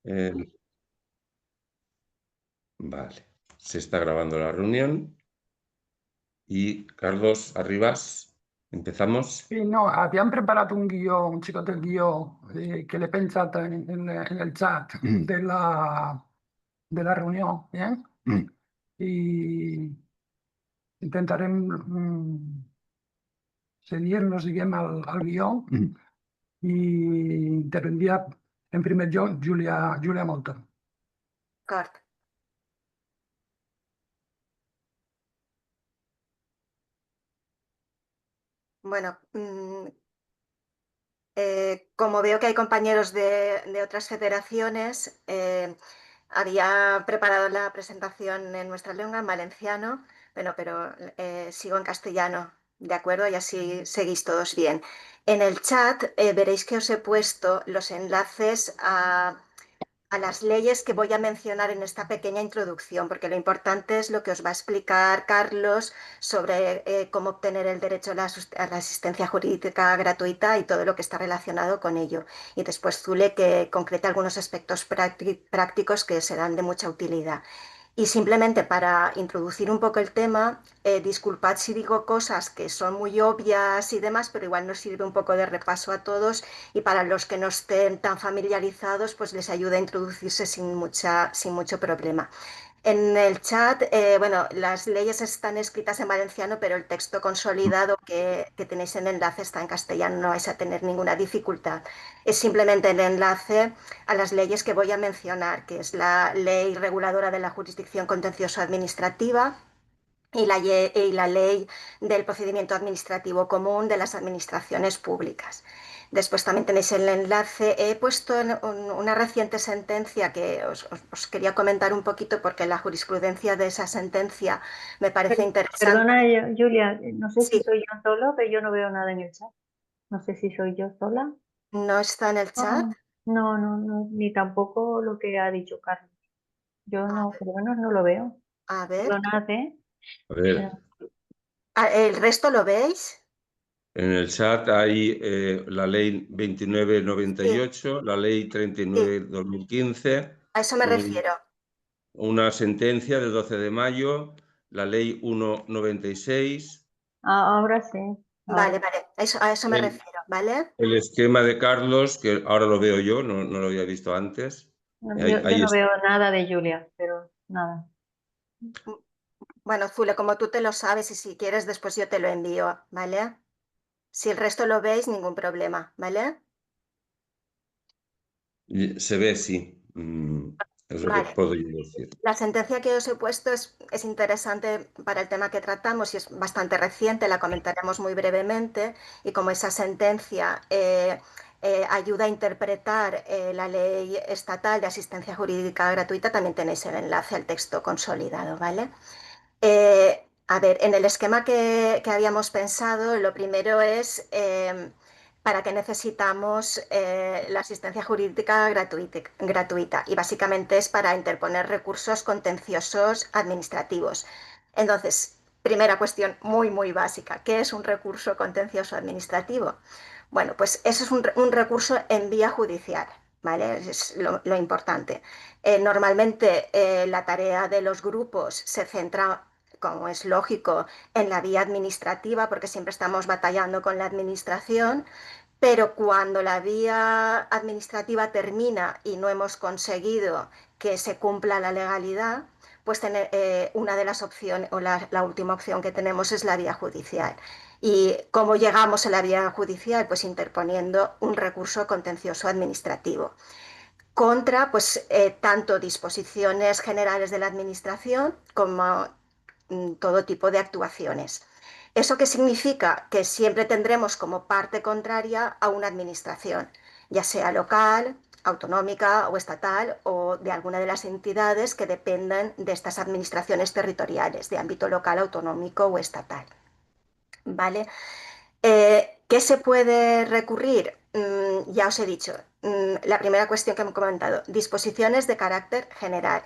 Eh, vale, se está grabando la reunión y Carlos Arribas, empezamos. Sì, no, abbiamo preparato un ciclo del guio che l'hai pensato nel chat della riunione. Y intentaremos seguirnos bien al guión y intervendría en primer yo Julia Molto. Cort. Bueno, como veo que hay compañeros de otras federaciones, había preparado la presentación en nuestra lengua, en valenciano, bueno, pero sigo en castellano, ¿de acuerdo? Y así seguís todos bien. En el chat veréis que os he puesto los enlaces a las leyes que voy a mencionar en esta pequeña introducción, porque lo importante es lo que os va a explicar Carlos sobre cómo obtener el derecho a la asistencia jurídica gratuita y todo lo que está relacionado con ello. Y después Zule que concreta algunos aspectos prácticos que serán de mucha utilidad. Y simplemente para introducir un poco el tema, disculpad si digo cosas que son muy obvias y demás, pero igual nos sirve un poco de repaso a todos y para los que no estén tan familiarizados, pues les ayuda a introducirse sin mucho problema. En el chat, bueno, las leyes están escritas en valenciano, pero el texto consolidado que tenéis en el enlace está en castellano, no vais a tener ninguna dificultad. Es simplemente el enlace a las leyes que voy a mencionar, que es la Ley Reguladora de la Jurisdicción Contencioso Administrativa y la Ley del Procedimiento Administrativo Común de las Administraciones Públicas. Después también tenéis el enlace. He puesto una reciente sentencia que os quería comentar un poquito porque la jurisprudencia de esa sentencia me parece interesante. Perdona, Julia, no sé si Sí, soy yo solo, pero yo no veo nada en el chat. No sé si soy yo sola. ¿no está en el chat? No, ni tampoco lo que ha dicho Carlos. Yo no, por lo menos no lo veo. A ver, Perdonad, ¿eh? A ver, ¿el resto lo veis? en el chat hay la ley Sí, 2998, la ley sí, 39-2015, a eso me refiero. una sentencia del 12 de mayo, la ley 196, Ahora sí. Vale, Ahora. vale, a eso me el, refiero, ¿vale? el esquema de Carlos, que ahora lo veo yo, no lo había visto antes. No, Ahí, yo ahí no está. veo nada de Julia, pero nada. Bueno, Zule, como tú te lo sabes y si quieres después yo te lo envío, ¿vale? Si el resto lo veis, ningún problema, ¿vale? Se ve, sí. Es lo que Vale. puedo yo decir. La sentencia que os he puesto es interesante para el tema que tratamos y es bastante reciente, la comentaremos muy brevemente y como esa sentencia ayuda a interpretar la ley estatal de asistencia jurídica gratuita, también tenéis el enlace al texto consolidado, ¿vale? A ver, en el esquema que habíamos pensado, lo primero es para qué necesitamos la asistencia jurídica gratuita y básicamente es para interponer recursos contenciosos administrativos. Entonces, primera cuestión muy básica, ¿qué es un recurso contencioso administrativo? Bueno, pues eso es un recurso en vía judicial, ¿vale? Es lo importante. Normalmente la tarea de los grupos se centra, como es lógico, en la vía administrativa, porque siempre estamos batallando con la administración, pero cuando la vía administrativa termina y no hemos conseguido que se cumpla la legalidad, pues una de las opciones, o la última opción que tenemos es la vía judicial. ¿Y cómo llegamos a la vía judicial? Pues interponiendo un recurso contencioso administrativo contra pues, tanto disposiciones generales de la Administración como todo tipo de actuaciones. ¿Eso qué significa? Que siempre tendremos como parte contraria a una administración, ya sea local, autonómica o estatal o de alguna de las entidades que dependan de estas administraciones territoriales de ámbito local, autonómico o estatal. ¿Vale? ¿Qué se puede recurrir? Ya os he dicho, la primera cuestión que hemos comentado, disposiciones de carácter general.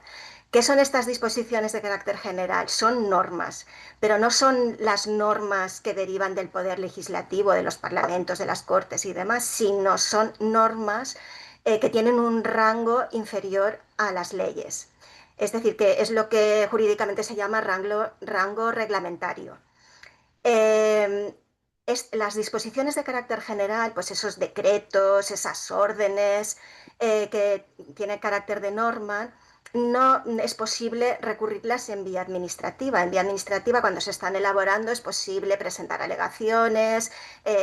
¿Qué son estas disposiciones de carácter general? Son normas, pero no son las normas que derivan del poder legislativo, de los parlamentos, de las cortes y demás, sino son normas que tienen un rango inferior a las leyes. Es decir, que es lo que jurídicamente se llama rango reglamentario. Las disposiciones de carácter general, pues esos decretos, esas órdenes que tienen carácter de norma, no es posible recurrirlas en vía administrativa. En vía administrativa, cuando se están elaborando, es posible presentar alegaciones,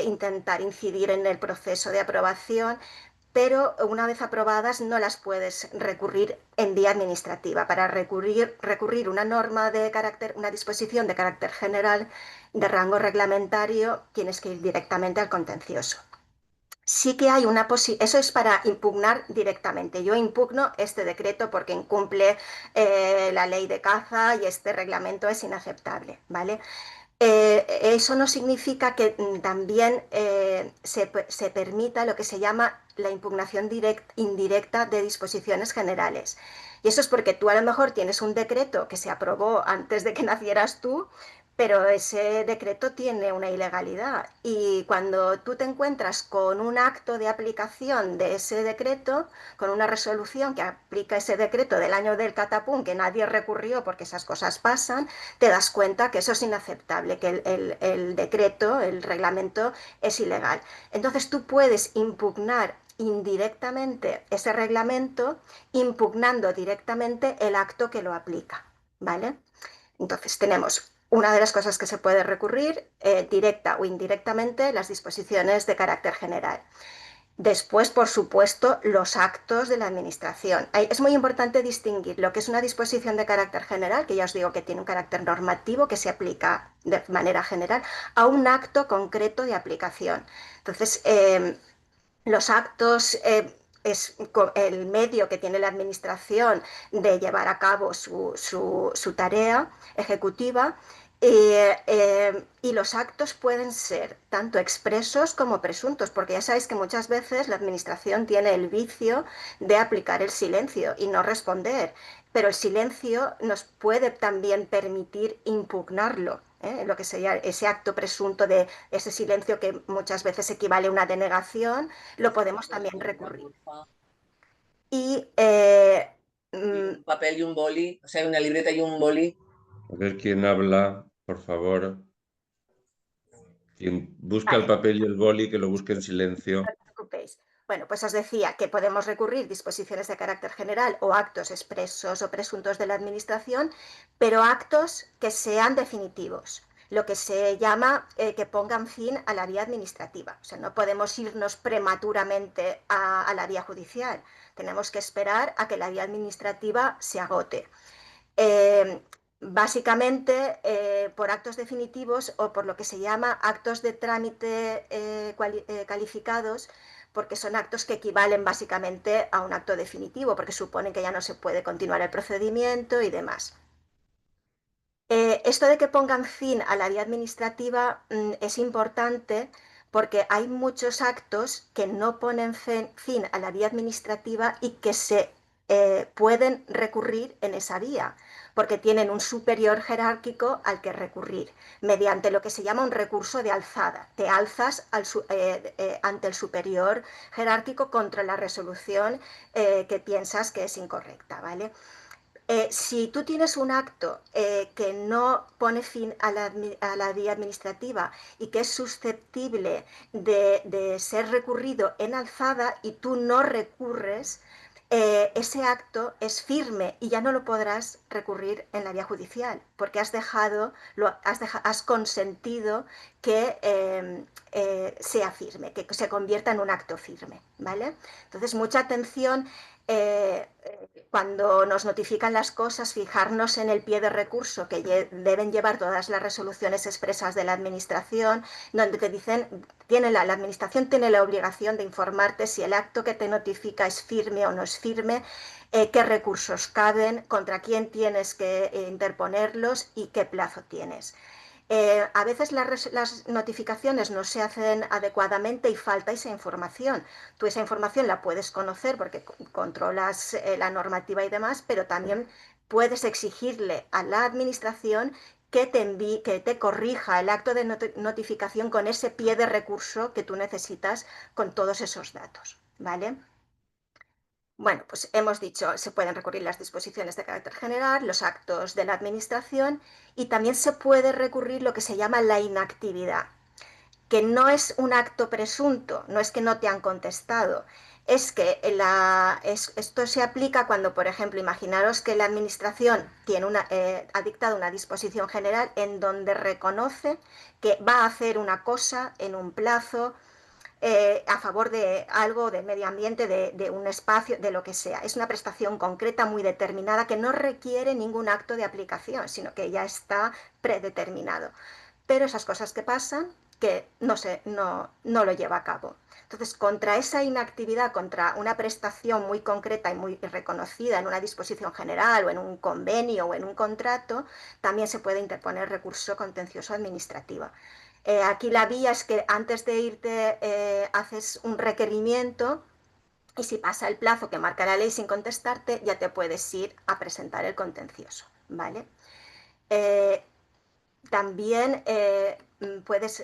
intentar incidir en el proceso de aprobación, pero una vez aprobadas no las puedes recurrir en vía administrativa. Para recurrir una norma de carácter, una disposición de carácter general de rango reglamentario, tienes que ir directamente al contencioso. Sí que hay una posibilidad, eso es para impugnar directamente. Yo impugno este decreto porque incumple la ley de caza y este reglamento es inaceptable, ¿vale? Eso no significa que también se permita lo que se llama la impugnación indirecta de disposiciones generales. Y eso es porque tú a lo mejor tienes un decreto que se aprobó antes de que nacieras tú, pero ese decreto tiene una ilegalidad. Y cuando tú te encuentras con un acto de aplicación de ese decreto, con una resolución que aplica ese decreto del año del catapum, que nadie recurrió porque esas cosas pasan, te das cuenta que eso es inaceptable, que el decreto, el reglamento es ilegal. Entonces tú puedes impugnar indirectamente ese reglamento, impugnando directamente el acto que lo aplica, ¿vale? Entonces tenemos una de las cosas que se puede recurrir, directa o indirectamente, las disposiciones de carácter general. Después, por supuesto, los actos de la Administración. Es muy importante distinguir lo que es una disposición de carácter general, que ya os digo que tiene un carácter normativo que se aplica de manera general, a un acto concreto de aplicación. Entonces, los actos es el medio que tiene la Administración de llevar a cabo su tarea ejecutiva. Y los actos pueden ser tanto expresos como presuntos, porque ya sabéis que muchas veces la Administración tiene el vicio de aplicar el silencio y no responder, pero el silencio nos puede también permitir impugnarlo, lo que sería ese acto presunto de ese silencio que muchas veces equivale a una denegación, lo podemos también recurrir. Y un papel y un boli, o sea, una libreta y un boli. A ver quién habla, por favor. Quien busca el vale. papel y el boli, que lo busque en silencio. No os preocupéis. Bueno, pues os decía que podemos recurrir disposiciones de carácter general o actos expresos o presuntos de la Administración, pero actos que sean definitivos, lo que se llama que pongan fin a la vía administrativa. O sea, no podemos irnos prematuramente a la vía judicial. Tenemos que esperar a que la vía administrativa se agote. Básicamente por actos definitivos o por lo que se llama actos de trámite calificados, porque son actos que equivalen básicamente a un acto definitivo, porque suponen que ya no se puede continuar el procedimiento y demás. Esto de que pongan fin a la vía administrativa es importante porque hay muchos actos que no ponen fin a la vía administrativa y que se pueden recurrir en esa vía, porque tienen un superior jerárquico al que recurrir, mediante lo que se llama un recurso de alzada. Te alzas ante el superior jerárquico contra la resolución que piensas que es incorrecta, ¿vale? Si tú tienes un acto que no pone fin a la vía administrativa y que es susceptible de ser recurrido en alzada y tú no recurres, ese acto es firme y ya no lo podrás recurrir en la vía judicial porque has consentido que sea firme, que se convierta en un acto firme, ¿vale? Entonces, mucha atención. Cuando nos notifican las cosas, fijarnos en el pie de recurso que deben llevar todas las resoluciones expresas de la Administración, donde te dicen, la Administración tiene la obligación de informarte si el acto que te notifica es firme o no es firme, qué recursos caben, contra quién tienes que interponerlos y qué plazo tienes. A veces las notificaciones no se hacen adecuadamente y falta esa información. Tú esa información la puedes conocer porque controlas la normativa y demás, pero también puedes exigirle a la Administración que te corrija el acto de notificación con ese pie de recurso que tú necesitas con todos esos datos, ¿vale? Bueno, pues hemos dicho, se pueden recurrir las disposiciones de carácter general, los actos de la Administración y también se puede recurrir lo que se llama la inactividad, que no es un acto presunto, no es que no te han contestado, es que esto se aplica cuando, por ejemplo, imaginaros que la Administración ha dictado una disposición general en donde reconoce que va a hacer una cosa en un plazo a favor de algo, del medio ambiente, de un espacio, de lo que sea. Es una prestación concreta muy determinada que no requiere ningún acto de aplicación, sino que ya está predeterminado. Pero esas cosas que pasan, que no lo lleva a cabo. Entonces, contra esa inactividad, contra una prestación muy concreta y muy reconocida en una disposición general o en un convenio o en un contrato, también se puede interponer recurso contencioso administrativo. Aquí la vía es que antes de irte haces un requerimiento y si pasa el plazo que marca la ley sin contestarte, ya te puedes ir a presentar el contencioso, ¿vale? También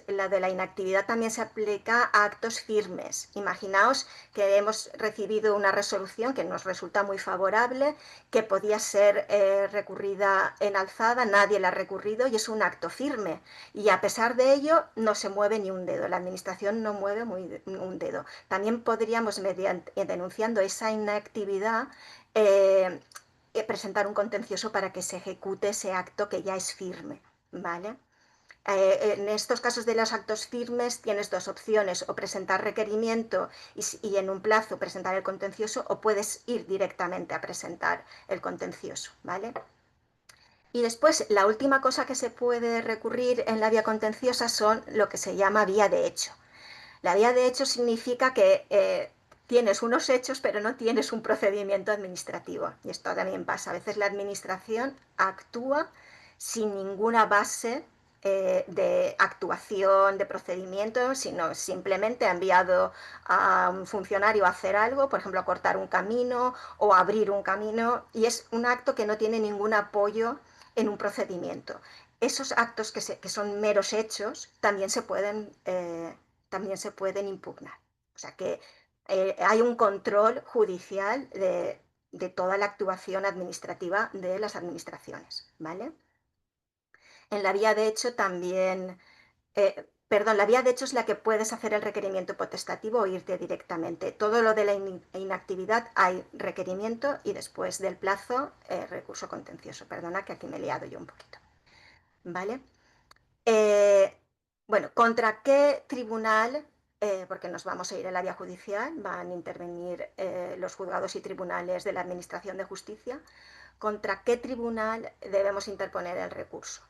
la de la inactividad también se aplica a actos firmes. Imaginaos que hemos recibido una resolución que nos resulta muy favorable, que podía ser recurrida en alzada, nadie la ha recurrido y es un acto firme. Y a pesar de ello no se mueve ni un dedo, la Administración no mueve un dedo. También podríamos, denunciando esa inactividad, presentar un contencioso para que se ejecute ese acto que ya es firme. ¿Vale? En estos casos de los actos firmes tienes dos opciones, o presentar requerimiento y en un plazo presentar el contencioso, o puedes ir directamente a presentar el contencioso, ¿vale? Y después, la última cosa que se puede recurrir en la vía contenciosa son lo que se llama vía de hecho. La vía de hecho significa que tienes unos hechos, pero no tienes un procedimiento administrativo. Y esto también pasa. A veces la Administración actúa sin ninguna base de actuación, de procedimiento, sino simplemente ha enviado a un funcionario a hacer algo, por ejemplo, a cortar un camino o a abrir un camino, y es un acto que no tiene ningún apoyo en un procedimiento. Esos actos que son meros hechos también se pueden impugnar. O sea que hay un control judicial de toda la actuación administrativa de las administraciones, ¿vale? En la vía de hecho también, la vía de hecho es la que puedes hacer el requerimiento potestativo o irte directamente. Todo lo de la inactividad hay requerimiento y después del plazo recurso contencioso. Perdona que aquí me he liado yo un poquito, ¿vale? Bueno, ¿contra qué tribunal? Porque nos vamos a ir a la vía judicial, van a intervenir los juzgados y tribunales de la Administración de Justicia. ¿Contra qué tribunal debemos interponer el recurso?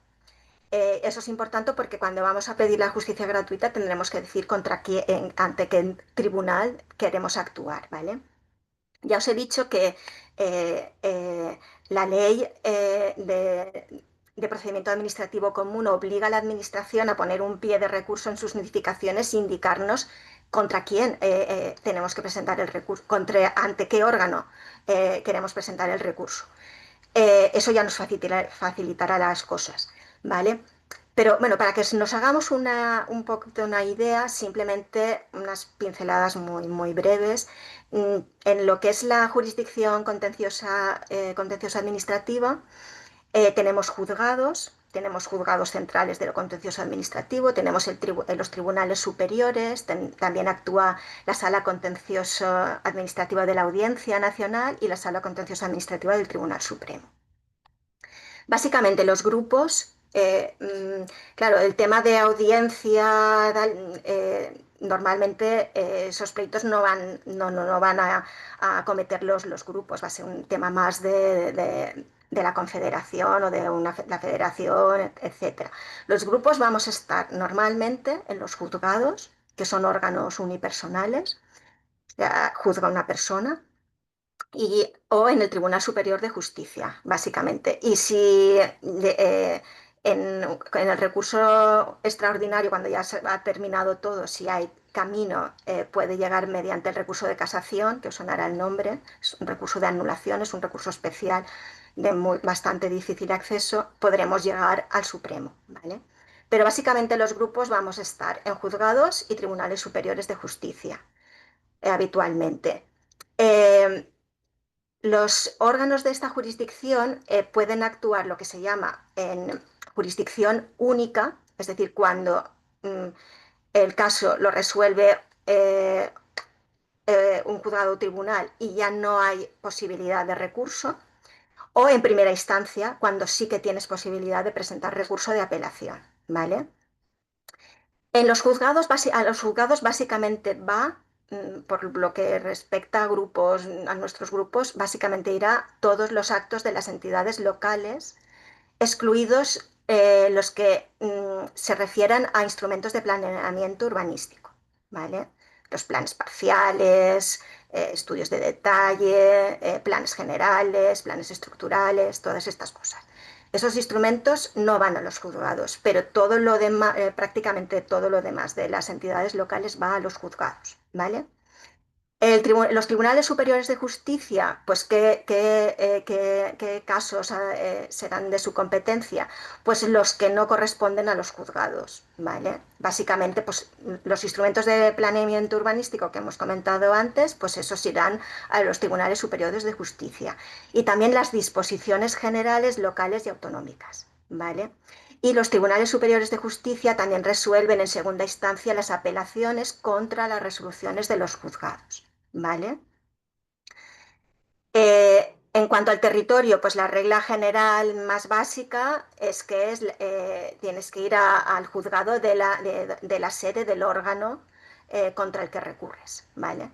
Eso es importante porque cuando vamos a pedir la justicia gratuita tendremos que decir ante qué tribunal queremos actuar, ¿vale? Ya os he dicho que la ley de procedimiento administrativo común obliga a la Administración a poner un pie de recurso en sus notificaciones e indicarnos contra quién tenemos que presentar el recurso, ante qué órgano queremos presentar el recurso. Eso ya nos facilitará las cosas, ¿vale? Pero bueno, para que nos hagamos un poquito una idea, simplemente unas pinceladas muy breves. En lo que es la jurisdicción contenciosa administrativa, tenemos juzgados centrales de lo contencioso administrativo, tenemos los tribunales superiores, también actúa la sala contencioso administrativa de la Audiencia Nacional y la sala contencioso administrativa del Tribunal Supremo. Básicamente los grupos, claro, el tema de audiencia, normalmente esos pleitos no van a acometer los grupos, va a ser un tema más de la confederación o de la federación, etc. Los grupos vamos a estar normalmente en los juzgados, que son órganos unipersonales, juzga una persona, o en el Tribunal Superior de Justicia, básicamente. Y si en el recurso extraordinario, cuando ya se ha terminado todo, si hay camino, puede llegar mediante el recurso de casación, que os sonará el nombre, es un recurso de anulación, es un recurso especial de bastante difícil acceso, podremos llegar al Supremo, ¿vale? Pero básicamente los grupos vamos a estar en juzgados y tribunales superiores de justicia, habitualmente. Los órganos de esta jurisdicción pueden actuar lo que se llama en jurisdicción única, es decir, cuando el caso lo resuelve un juzgado o tribunal y ya no hay posibilidad de recurso, o en primera instancia, cuando sí que tienes posibilidad de presentar recurso de apelación, ¿vale? A los juzgados básicamente va, por lo que respecta a grupos, a nuestros grupos, básicamente irá todos los actos de las entidades locales, excluidos los que se refieran a instrumentos de planeamiento urbanístico, ¿vale? Los planes parciales, estudios de detalle, planes generales, planes estructurales, todas estas cosas. Esos instrumentos no van a los juzgados, pero todo lo demás, prácticamente todo lo demás de las entidades locales va a los juzgados, ¿vale? Los tribunales superiores de justicia, pues ¿qué casos serán de su competencia? Pues los que no corresponden a los juzgados, ¿vale? Básicamente, pues los instrumentos de planeamiento urbanístico que hemos comentado antes, pues esos irán a los tribunales superiores de justicia. Y también las disposiciones generales locales y autonómicas, ¿vale? Y los tribunales superiores de justicia también resuelven en segunda instancia las apelaciones contra las resoluciones de los juzgados. ¿Vale? En cuanto al territorio, pues la regla general más básica es que tienes que ir al juzgado de la sede del órgano contra el que recurres, ¿vale?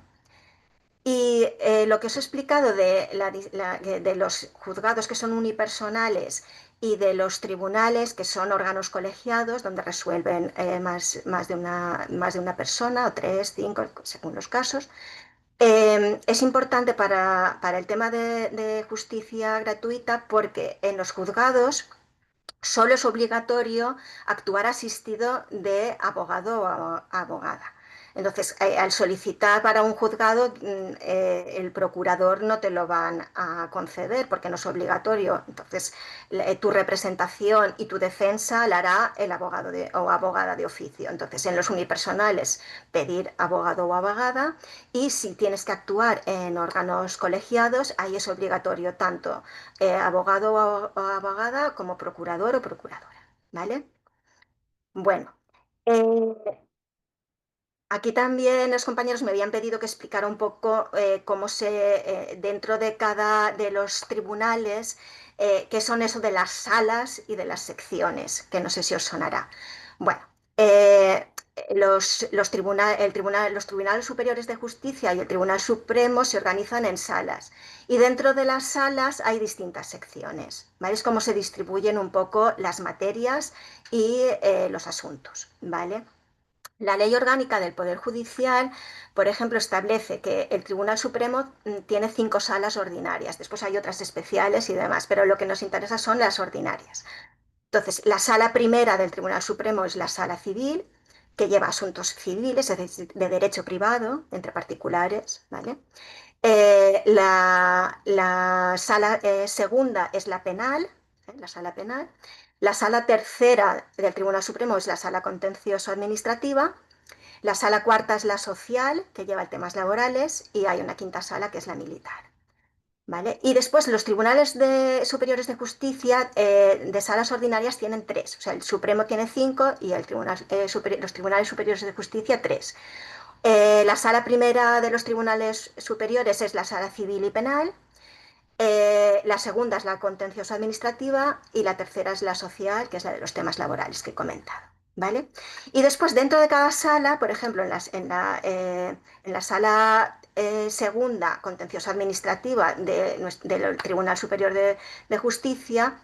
Y lo que os he explicado de los juzgados que son unipersonales y de los tribunales que son órganos colegiados donde resuelven más de una persona o 3, 5, según los casos. Es importante para el tema de justicia gratuita porque en los juzgados solo es obligatorio actuar asistido de abogado o abogada. Entonces, al solicitar para un juzgado, el procurador no te lo van a conceder porque no es obligatorio. Entonces, tu representación y tu defensa la hará el abogado o abogada de oficio. Entonces, en los unipersonales, pedir abogado o abogada, y si tienes que actuar en órganos colegiados, ahí es obligatorio tanto abogado o abogada como procurador o procuradora, ¿vale? Bueno, aquí también los compañeros me habían pedido que explicara un poco cómo dentro de cada de los tribunales, qué son eso de las salas y de las secciones, que no sé si os sonará. Bueno, los tribunales superiores de justicia y el Tribunal Supremo se organizan en salas y dentro de las salas hay distintas secciones, ¿vale? Es como se distribuyen un poco las materias y los asuntos, ¿vale? La Ley Orgánica del Poder Judicial, por ejemplo, establece que el Tribunal Supremo tiene 5 salas ordinarias, después hay otras especiales y demás, pero lo que nos interesa son las ordinarias. Entonces, la sala primera del Tribunal Supremo es la sala civil, que lleva asuntos civiles, es decir, de derecho privado entre particulares, ¿vale? La sala segunda es la penal, la sala penal. La sala tercera del Tribunal Supremo es la sala contencioso administrativa. La sala cuarta es la social, que lleva temas laborales, y hay una quinta sala que es la militar. ¿Vale? Y después los tribunales superiores de justicia de salas ordinarias tienen 3. O sea, el Supremo tiene 5 y los tribunales superiores de justicia 3. La sala primera de los tribunales superiores es la sala civil y penal. La segunda es la contencioso administrativa y la tercera es la social, que es la de los temas laborales que he comentado, ¿vale? Y después dentro de cada sala, por ejemplo, en la sala segunda contencioso administrativa del Tribunal Superior de Justicia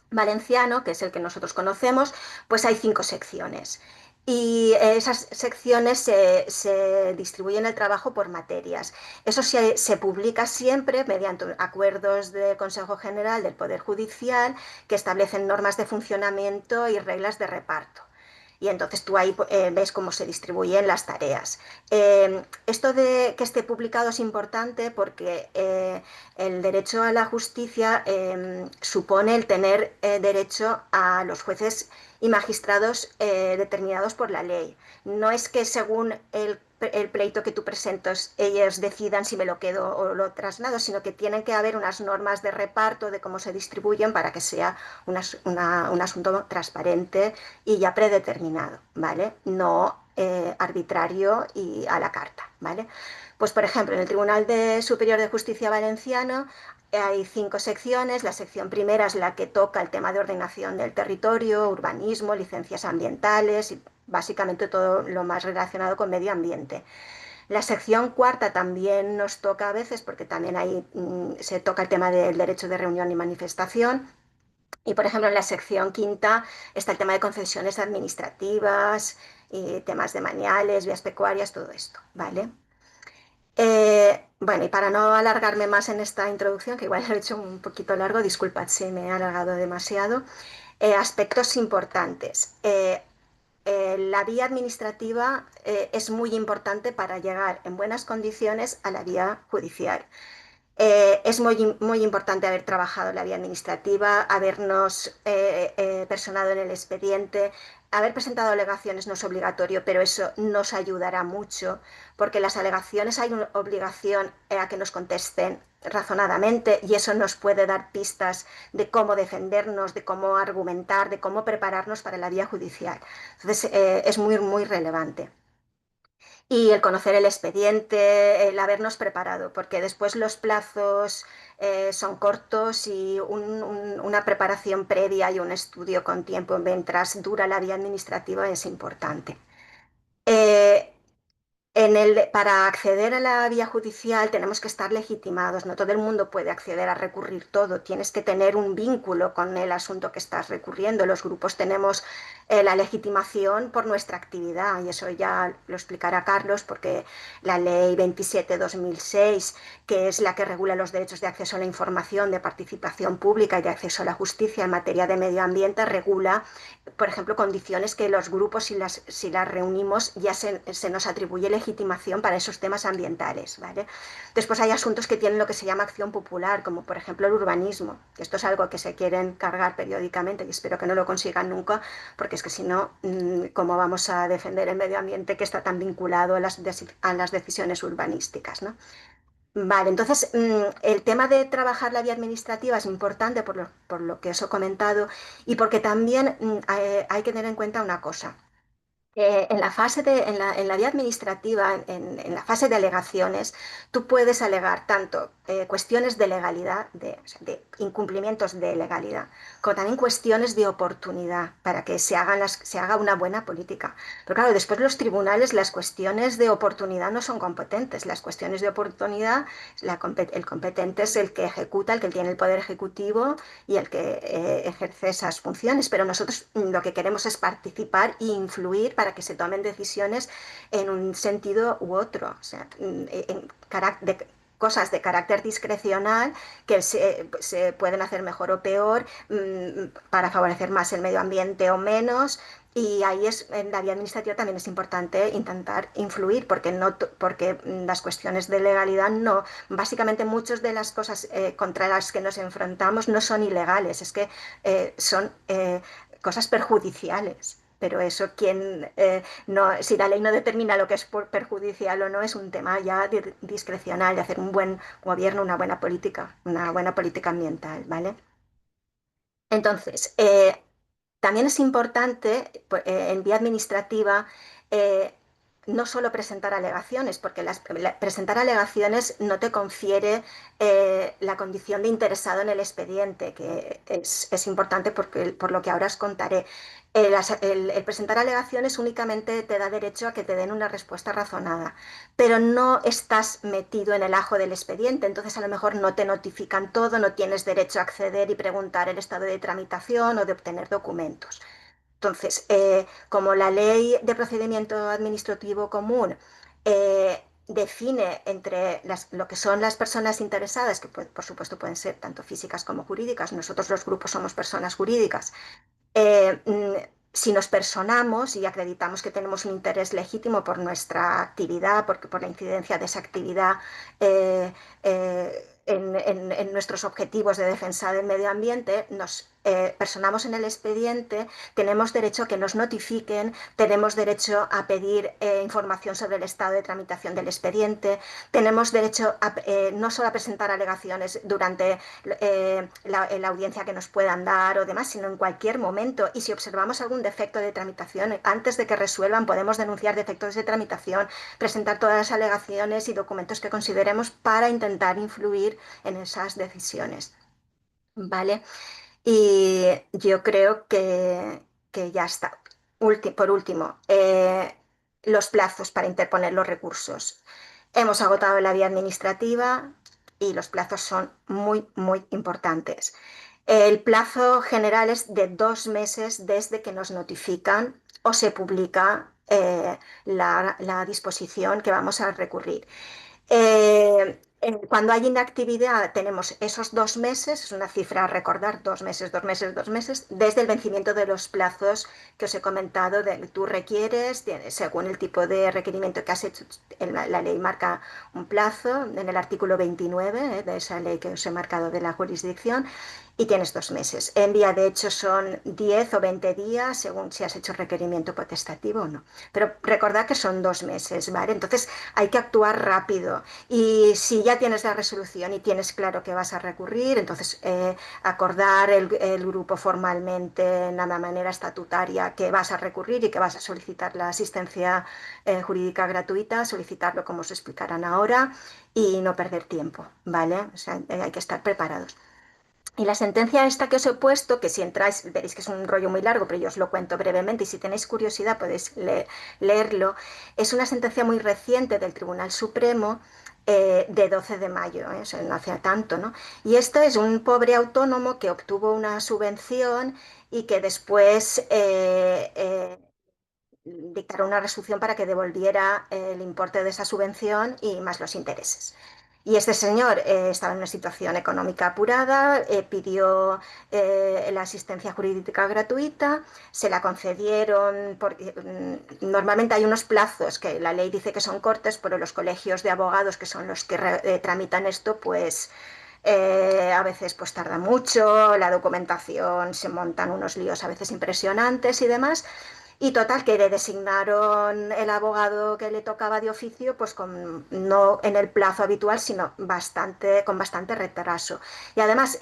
valenciano, que es el que nosotros conocemos, pues hay 5 secciones. Y esas secciones se distribuyen el trabajo por materias. Eso se publica siempre mediante acuerdos del Consejo General del Poder Judicial que establecen normas de funcionamiento y reglas de reparto. Y entonces tú ahí ves cómo se distribuyen las tareas. Esto de que esté publicado es importante porque el derecho a la justicia supone el tener derecho a los jueces y magistrados determinados por la ley. No es que según el pleito que tú presentas, ellos decidan si me lo quedo o lo traslado, sino que tienen que haber unas normas de reparto de cómo se distribuyen para que sea un asunto transparente y ya predeterminado, ¿vale? No arbitrario y a la carta, ¿vale? Pues, por ejemplo, en el Tribunal Superior de Justicia Valenciano hay 5 secciones. La sección primera es la que toca el tema de ordenación del territorio, urbanismo, licencias ambientales y básicamente todo lo más relacionado con medio ambiente. La sección cuarta también nos toca a veces porque también ahí se toca el tema del derecho de reunión y manifestación. Y, por ejemplo, en la sección quinta está el tema de concesiones administrativas, y temas de maniales, vías pecuarias, todo esto, ¿vale? Bueno, y para no alargarme más en esta introducción, que igual lo he hecho un poquito largo, disculpad si me he alargado demasiado, aspectos importantes. La vía administrativa es muy importante para llegar en buenas condiciones a la vía judicial. Es muy importante haber trabajado la vía administrativa, habernos personado en el expediente. Haber presentado alegaciones no es obligatorio, pero eso nos ayudará mucho, porque las alegaciones hay una obligación a que nos contesten razonadamente y eso nos puede dar pistas de cómo defendernos, de cómo argumentar, de cómo prepararnos para la vía judicial. Entonces, es muy relevante. Y el conocer el expediente, el habernos preparado, porque después los plazos son cortos y una preparación previa y un estudio con tiempo mientras dura la vía administrativa es importante. Eh, para acceder a la vía judicial tenemos que estar legitimados, no todo el mundo puede acceder a recurrir todo, tienes que tener un vínculo con el asunto que estás recurriendo. Los grupos tenemos la legitimación por nuestra actividad y eso ya lo explicará Carlos porque la ley 27/2006, que es la que regula los derechos de acceso a la información, de participación pública y de acceso a la justicia en materia de medio ambiente, regula, por ejemplo, condiciones que los grupos, si las reunimos, ya se nos atribuye legitimación para esos temas ambientales, ¿vale? Después hay asuntos que tienen lo que se llama acción popular, como por ejemplo el urbanismo. Esto es algo que se quieren cargar periódicamente y espero que no lo consigan nunca, porque es que si no, ¿cómo vamos a defender el medio ambiente que está tan vinculado a las decisiones urbanísticas, ¿no? Vale, entonces el tema de trabajar la vía administrativa es importante por lo que os he comentado y porque también hay que tener en cuenta una cosa. En la vía administrativa, en la fase de alegaciones, tú puedes alegar tanto cuestiones de legalidad, o sea, de incumplimientos de legalidad, como también cuestiones de oportunidad para que se haga una buena política. Pero claro, después los tribunales, las cuestiones de oportunidad no son competentes. Las cuestiones de oportunidad, el competente es el que ejecuta, el que tiene el poder ejecutivo y el que ejerce esas funciones. Pero nosotros lo que queremos es participar e influir para que se tomen decisiones en un sentido u otro, o sea, cosas de carácter discrecional que se pueden hacer mejor o peor para favorecer más el medio ambiente o menos. Y ahí en la vía administrativa también es importante intentar influir, porque las cuestiones de legalidad no, básicamente muchas de las cosas contra las que nos enfrentamos no son ilegales, es que son cosas perjudiciales. Pero eso, si la ley no determina lo que es perjudicial o no, es un tema ya discrecional de hacer un buen gobierno, una buena política ambiental, ¿vale? Entonces, también es importante en vía administrativa no solo presentar alegaciones, porque presentar alegaciones no te confiere la condición de interesado en el expediente, que es importante por lo que ahora os contaré. El presentar alegaciones únicamente te da derecho a que te den una respuesta razonada, pero no estás metido en el ajo del expediente, entonces a lo mejor no te notifican todo, no tienes derecho a acceder y preguntar el estado de tramitación o de obtener documentos. Entonces, como la Ley de Procedimiento Administrativo Común define entre lo que son las personas interesadas, que por supuesto pueden ser tanto físicas como jurídicas, nosotros los grupos somos personas jurídicas, si nos personamos y acreditamos que tenemos un interés legítimo por nuestra actividad, por la incidencia de esa actividad en nuestros objetivos de defensa del medio ambiente, nos personamos en el expediente, tenemos derecho a que nos notifiquen, tenemos derecho a pedir información sobre el estado de tramitación del expediente, tenemos derecho a, no solo a presentar alegaciones durante la audiencia que nos puedan dar o demás, sino en cualquier momento. Y si observamos algún defecto de tramitación, antes de que resuelvan, podemos denunciar defectos de tramitación, presentar todas las alegaciones y documentos que consideremos para intentar influir en esas decisiones. ¿Vale? Y yo creo que ya está. Por último, los plazos para interponer los recursos. Hemos agotado la vía administrativa y los plazos son muy, muy importantes. El plazo general es de 2 meses desde que nos notifican o se publica la disposición que vamos a recurrir. Cuando hay inactividad tenemos esos 2 meses, es una cifra a recordar, 2 meses, 2 meses, 2 meses, desde el vencimiento de los plazos que os he comentado, tú requieres, según el tipo de requerimiento que has hecho, la ley marca un plazo, en el artículo 29 de esa ley que os he marcado de la jurisdicción, y tienes 2 meses. En vía de hecho son 10 o 20 días, según si has hecho requerimiento potestativo o no. Pero recordad que son 2 meses, ¿vale? Entonces hay que actuar rápido. Y si ya tienes la resolución y tienes claro que vas a recurrir, entonces acordar el grupo formalmente en la manera estatutaria que vas a recurrir y que vas a solicitar la asistencia jurídica gratuita, solicitarlo como os explicarán ahora y no perder tiempo, ¿vale? O sea, hay que estar preparados. Y la sentencia esta que os he puesto, que si entráis veréis que es un rollo muy largo, pero yo os lo cuento brevemente y si tenéis curiosidad podéis leerlo, es una sentencia muy reciente del Tribunal Supremo de 12 de mayo, o sea, no hace tanto, ¿no? Y esto es un pobre autónomo que obtuvo una subvención y que después dictaron una resolución para que devolviera el importe de esa subvención y más los intereses. Y este señor estaba en una situación económica apurada, pidió la asistencia jurídica gratuita, se la concedieron, porque normalmente hay unos plazos que la ley dice que son cortos, pero los colegios de abogados, que son los que tramitan esto, pues a veces pues tarda mucho, la documentación, se montan unos líos a veces impresionantes y demás. Y total, que le designaron el abogado que le tocaba de oficio, pues no en el plazo habitual, sino con bastante retraso. Y además,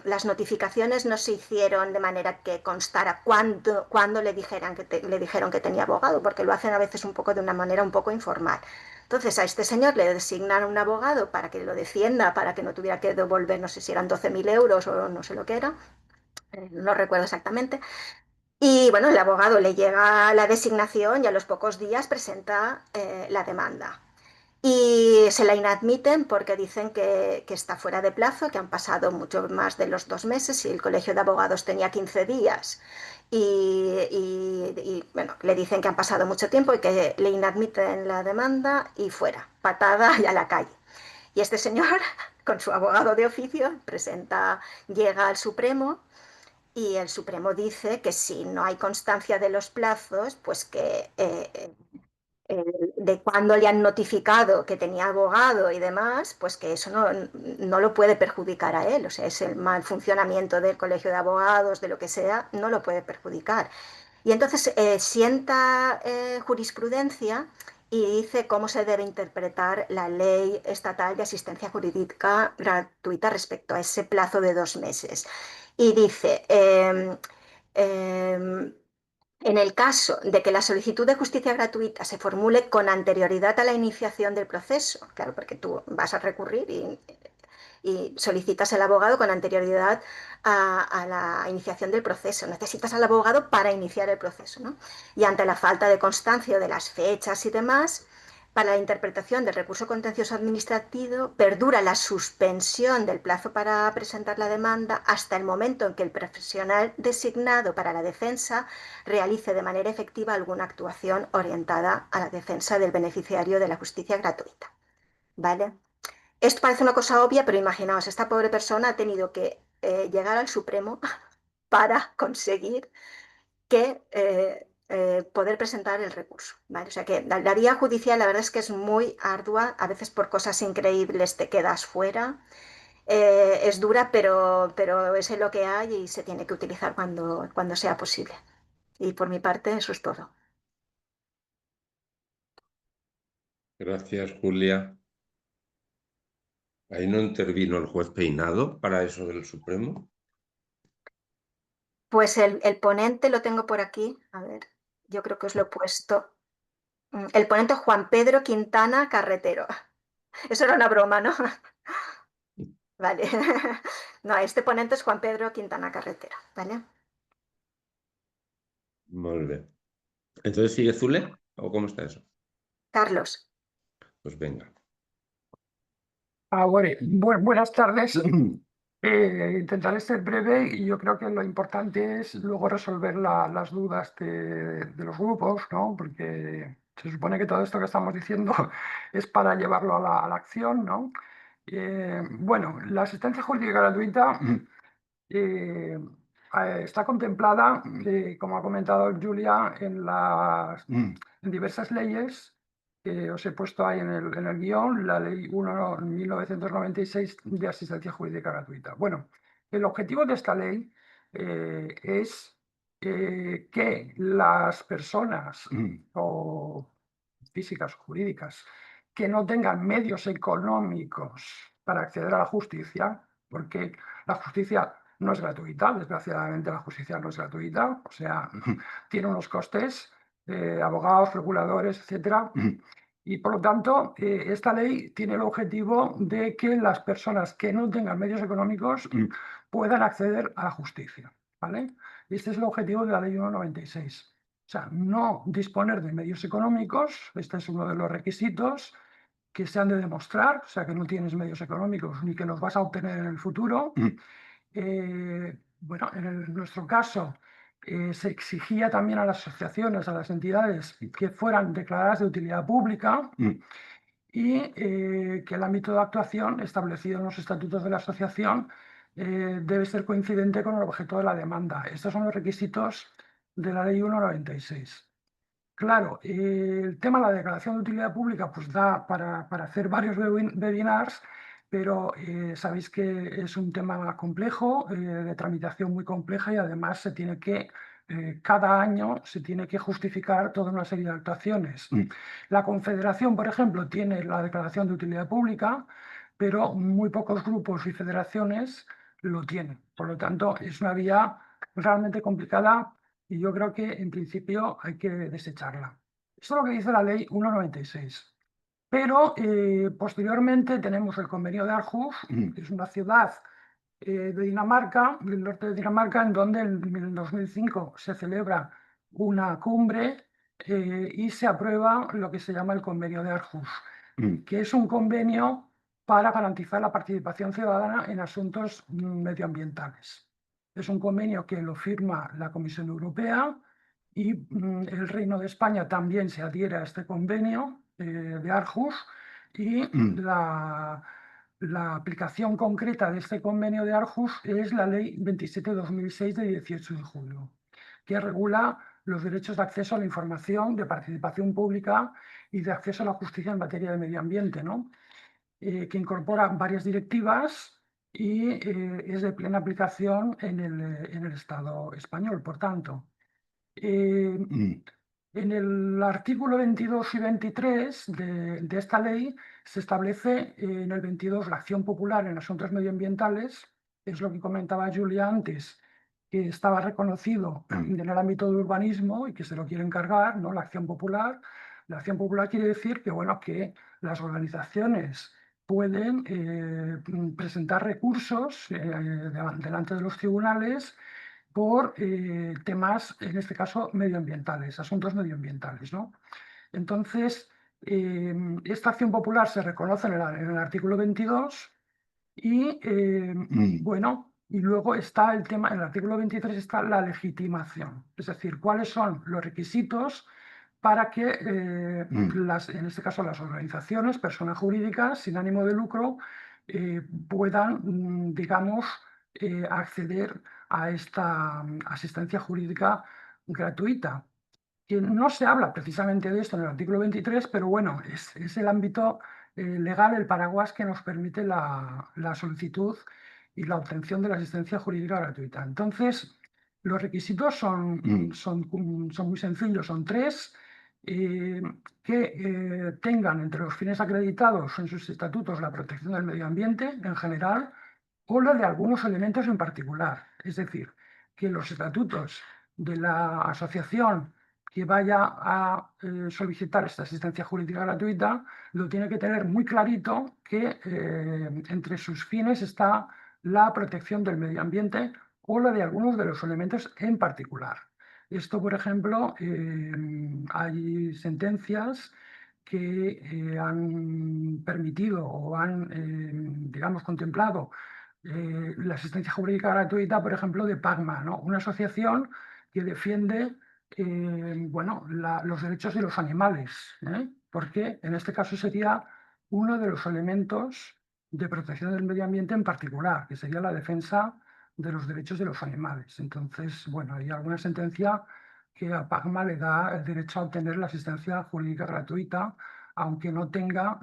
las notificaciones no se hicieron de manera que constara cuando le dijeron que tenía abogado, porque lo hacen a veces de una manera un poco informal. Entonces, a este señor le designaron un abogado para que lo defienda, para que no tuviera que devolver, no sé si eran 12.000 euros o no sé lo que era, no recuerdo exactamente. Y bueno, el abogado le llega la designación y a los pocos días presenta la demanda. Y se la inadmiten porque dicen que está fuera de plazo, que han pasado mucho más de los 2 meses y el colegio de abogados tenía 15 días. Bueno, le dicen que han pasado mucho tiempo y que le inadmiten la demanda y fuera, patada y a la calle. Y este señor, con su abogado de oficio, llega al Supremo. Y el Supremo dice que si no hay constancia de los plazos, pues que de cuándo le han notificado que tenía abogado y demás, pues que eso no lo puede perjudicar a él. O sea, es el mal funcionamiento del colegio de abogados, de lo que sea, no lo puede perjudicar. Y entonces sienta jurisprudencia y dice cómo se debe interpretar la ley estatal de asistencia jurídica gratuita respecto a ese plazo de 2 meses. Y dice, en el caso de que la solicitud de justicia gratuita se formule con anterioridad a la iniciación del proceso, claro, porque tú vas a recurrir y solicitas el abogado con anterioridad a la iniciación del proceso. Necesitas al abogado para iniciar el proceso, ¿no? Y ante la falta de constancia de las fechas y demás, para la interpretación del recurso contencioso administrativo, perdura la suspensión del plazo para presentar la demanda hasta el momento en que el profesional designado para la defensa realice de manera efectiva alguna actuación orientada a la defensa del beneficiario de la justicia gratuita. ¿Vale? Esto parece una cosa obvia, pero imaginaos, esta pobre persona ha tenido que llegar al Supremo para conseguir que poder presentar el recurso, ¿vale? O sea que la vía judicial la verdad es que es muy ardua, a veces por cosas increíbles te quedas fuera. es dura, pero es lo que hay y se tiene que utilizar cuando sea posible. Y por mi parte, eso es todo. Gracias, Julia. Ahí no intervino el juez Peinado para eso del Supremo. Pues el ponente lo tengo por aquí. A ver, yo creo que os lo he puesto. El ponente Juan Pedro Quintana Carretero. Eso era una broma, ¿no? Vale. No, este ponente es Juan Pedro Quintana Carretero, ¿vale? Muy bien. Entonces, ¿sigue Zule? ¿O cómo está eso? Carlos. Pues venga. Buenas tardes. Intentaré ser breve y yo creo que lo importante es luego resolver las dudas de los grupos, ¿no? Porque se supone que todo esto que estamos diciendo es para llevarlo a la acción, ¿no? Bueno, la asistencia jurídica gratuita eh, está contemplada, como ha comentado Julia, en diversas leyes que os he puesto ahí en el guión, la Ley 1/1996 de asistencia jurídica gratuita. Bueno, el objetivo de esta ley es que las personas o físicas o jurídicas que no tengan medios económicos para acceder a la justicia, porque la justicia no es gratuita, desgraciadamente la justicia no es gratuita, o sea, tiene unos costes, abogados, reguladores, etcétera. Y por lo tanto, esta ley tiene el objetivo de que las personas que no tengan medios económicos puedan acceder a la justicia, ¿vale? Este es el objetivo de la ley 196. O sea, no disponer de medios económicos, este es uno de los requisitos que se han de demostrar, o sea, que no tienes medios económicos ni que los vas a obtener en el futuro. Bueno, en nuestro caso se exigía también a las asociaciones, a las entidades que fueran declaradas de utilidad pública y que el ámbito de actuación establecido en los estatutos de la asociación debe ser coincidente con el objeto de la demanda. Estos son los requisitos de la Ley 196. Claro, el tema de la declaración de utilidad pública pues da para hacer varios webinars, pero sabéis que es un tema complejo, de tramitación muy compleja y además cada año se tiene que justificar toda una serie de actuaciones. La Confederación, por ejemplo, tiene la declaración de utilidad pública, pero muy pocos grupos y federaciones lo tienen. Por lo tanto, es una vía realmente complicada y yo creo que en principio hay que desecharla. Esto es lo que dice la ley 196. Pero posteriormente tenemos el convenio de Aarhus, que es una ciudad de Dinamarca, del norte de Dinamarca, en donde en el 2005 se celebra una cumbre y se aprueba lo que se llama el convenio de Aarhus, que es un convenio para garantizar la participación ciudadana en asuntos medioambientales. Es un convenio que lo firma la Comisión Europea y el Reino de España también se adhiere a este convenio de Aarhus y la aplicación concreta de este convenio de Aarhus es la Ley 27/2006 de 18 de julio, que regula los derechos de acceso a la información, de participación pública y de acceso a la justicia en materia de medio ambiente, ¿no? Que incorpora varias directivas y es de plena aplicación en el Estado español, por tanto. En el artículo 22 y 23 de esta ley se establece en el 22 la acción popular en asuntos medioambientales, es lo que comentaba Julia antes, que estaba reconocido en el ámbito de urbanismo y que se lo quiere encargar, ¿no? La acción popular. La acción popular quiere decir que, bueno, que las organizaciones pueden presentar recursos delante de los tribunales por temas, en este caso, medioambientales, asuntos medioambientales, ¿no? Entonces, esta acción popular se reconoce en el artículo 22 y, bueno, y luego está el tema, en el artículo 23 está la legitimación, es decir, cuáles son los requisitos para que, en este caso, las organizaciones, personas jurídicas sin ánimo de lucro, puedan, digamos, acceder a esta asistencia jurídica gratuita. Que no se habla precisamente de esto en el artículo 23, pero bueno, es el ámbito legal, el paraguas que nos permite la solicitud y la obtención de la asistencia jurídica gratuita. Entonces, los requisitos son muy sencillos, son 3, que tengan entre los fines acreditados en sus estatutos la protección del medio ambiente en general o la de algunos elementos en particular. Es decir, que los estatutos de la asociación que vaya a solicitar esta asistencia jurídica gratuita lo tiene que tener muy clarito que entre sus fines está la protección del medio ambiente o la de algunos de los elementos en particular. Esto, por ejemplo, hay sentencias que han permitido o han, digamos, contemplado la asistencia jurídica gratuita, por ejemplo, de PAGMA, ¿no? Una asociación que defiende bueno, los derechos de los animales, porque en este caso sería uno de los elementos de protección del medio ambiente en particular, que sería la defensa de los derechos de los animales. Entonces, bueno, hay alguna sentencia que a PAGMA le da el derecho a obtener la asistencia jurídica gratuita, aunque no tenga,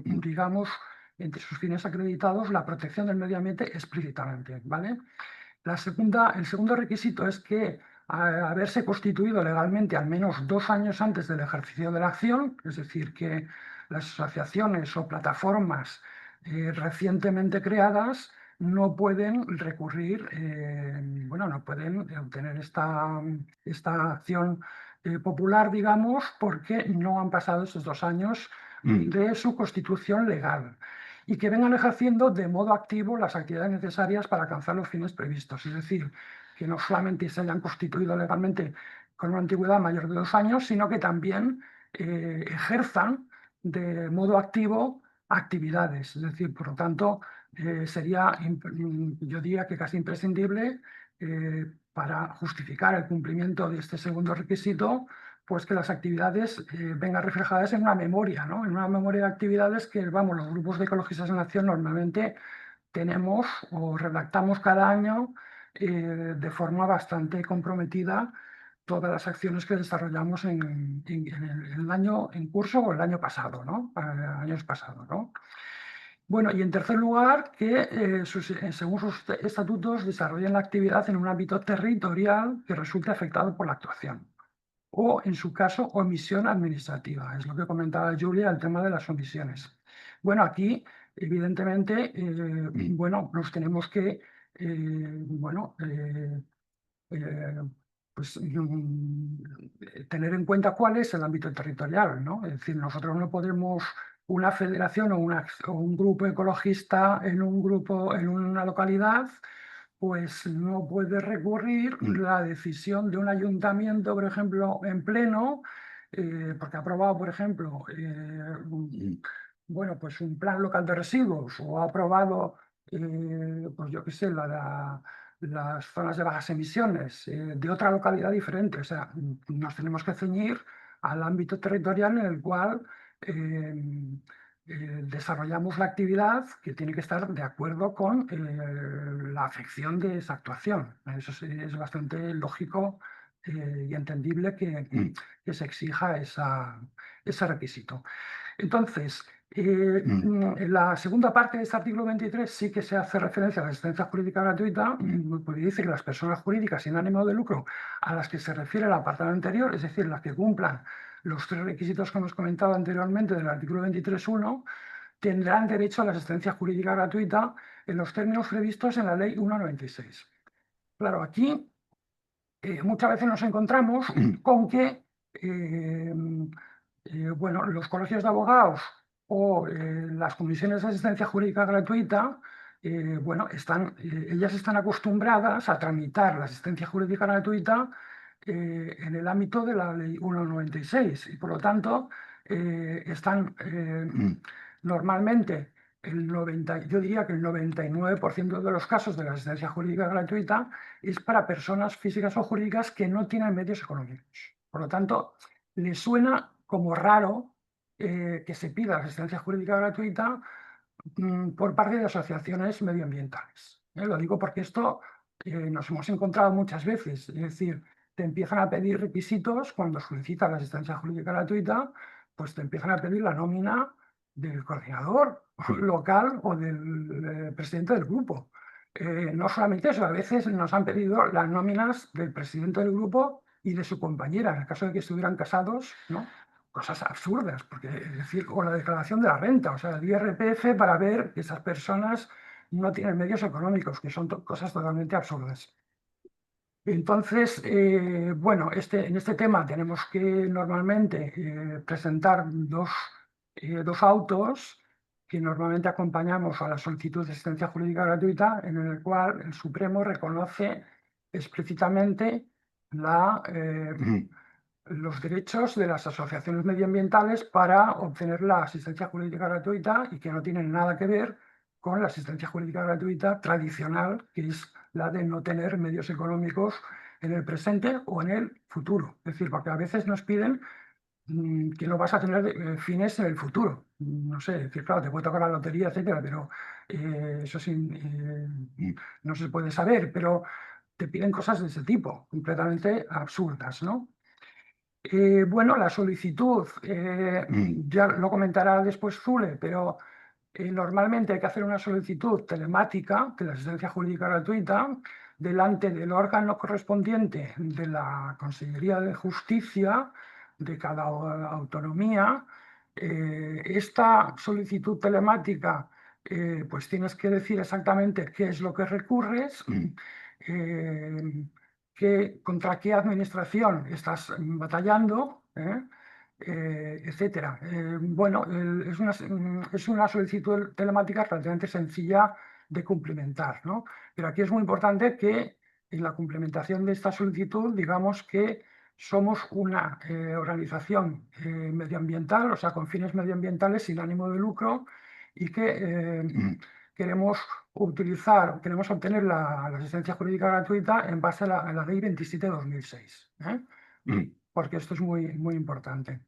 digamos, entre sus fines acreditados la protección del medio ambiente explícitamente, ¿vale? El segundo requisito es que haberse constituido legalmente al menos 2 años antes del ejercicio de la acción, es decir, que las asociaciones o plataformas recientemente creadas no pueden recurrir, bueno, no pueden obtener esta acción popular, digamos, porque no han pasado esos 2 años de su constitución legal y que vengan ejerciendo de modo activo las actividades necesarias para alcanzar los fines previstos. Es decir, que no solamente se hayan constituido legalmente con una antigüedad mayor de 2 años, sino que también ejerzan de modo activo actividades. Es decir, por lo tanto, sería, yo diría que casi imprescindible para justificar el cumplimiento de este segundo requisito, pues que las actividades vengan reflejadas en una memoria, ¿no? En una memoria de actividades que, vamos, los grupos de ecologistas en acción normalmente tenemos o redactamos cada año de forma bastante comprometida todas las acciones que desarrollamos en el año en curso o el año pasado, ¿no? Años pasados, ¿no? Bueno, y en tercer lugar, que según sus estatutos desarrollen la actividad en un ámbito territorial que resulte afectado por la actuación o, en su caso, omisión administrativa. Es lo que comentaba Julia, el tema de las omisiones. Bueno, aquí, evidentemente, bueno, nos tenemos que, bueno, pues, tener en cuenta cuál es el ámbito territorial, ¿no? Es decir, nosotros no podemos, una federación o un grupo ecologista en una localidad, pues no puede recurrir la decisión de un ayuntamiento, por ejemplo, en pleno, porque ha aprobado, por ejemplo, bueno, pues un plan local de residuos o ha aprobado, pues yo qué sé, las zonas de bajas emisiones de otra localidad diferente. O sea, nos tenemos que ceñir al ámbito territorial en el cual desarrollamos la actividad, que tiene que estar de acuerdo con la afección de esa actuación. Eso es bastante lógico y entendible que se exija ese requisito. Entonces, en la segunda parte de este artículo 23 sí que se hace referencia a la asistencia jurídica gratuita, porque dice que las personas jurídicas sin ánimo de lucro a las que se refiere el apartado anterior, es decir, las que cumplan los 3 requisitos que hemos comentado anteriormente del artículo 23.1, tendrán derecho a la asistencia jurídica gratuita en los términos previstos en la Ley 196. Claro, aquí muchas veces nos encontramos con que bueno, los colegios de abogados o las comisiones de asistencia jurídica gratuita, bueno, ellas están acostumbradas a tramitar la asistencia jurídica gratuita en el ámbito de la Ley 196 y por lo tanto están normalmente yo diría que el 99% de los casos de la asistencia jurídica gratuita es para personas físicas o jurídicas que no tienen medios económicos. Por lo tanto, les suena como raro que se pida la asistencia jurídica gratuita por parte de asociaciones medioambientales. Lo digo porque esto nos hemos encontrado muchas veces. Es decir, te empiezan a pedir requisitos cuando solicitas la asistencia jurídica gratuita, pues te empiezan a pedir la nómina del coordinador local o del presidente del grupo. No solamente eso, a veces nos han pedido las nóminas del presidente del grupo y de su compañera, en el caso de que estuvieran casados, ¿no? Cosas absurdas, porque es decir, o la declaración de la renta, o sea, el IRPF para ver que esas personas no tienen medios económicos, que son cosas totalmente absurdas. Entonces, bueno, en este tema tenemos que normalmente presentar dos autos que normalmente acompañamos a la solicitud de asistencia jurídica gratuita, en el cual el Supremo reconoce explícitamente los derechos de las asociaciones medioambientales para obtener la asistencia jurídica gratuita y que no tienen nada que ver con la asistencia jurídica gratuita tradicional, que es la de no tener medios económicos en el presente o en el futuro. Es decir, porque a veces nos piden que no vas a tener fines en el futuro. No sé, es decir, claro, te puede tocar la lotería, etcétera, pero eso sí, no se puede saber, pero te piden cosas de ese tipo, completamente absurdas, ¿no? Bueno, la solicitud, ya lo comentará después Zule, pero normalmente hay que hacer una solicitud telemática de la asistencia jurídica gratuita delante del órgano correspondiente de la Consejería de Justicia de cada autonomía. Esta solicitud telemática, pues tienes que decir exactamente qué es lo que recurres, contra qué administración estás batallando, etcétera. Bueno, es una solicitud telemática relativamente sencilla de cumplimentar, ¿no? Pero aquí es muy importante que en la cumplimentación de esta solicitud digamos que somos una organización medioambiental, o sea, con fines medioambientales sin ánimo de lucro y que queremos obtener la asistencia jurídica gratuita en base a la ley 27/2006, porque esto es muy, muy importante.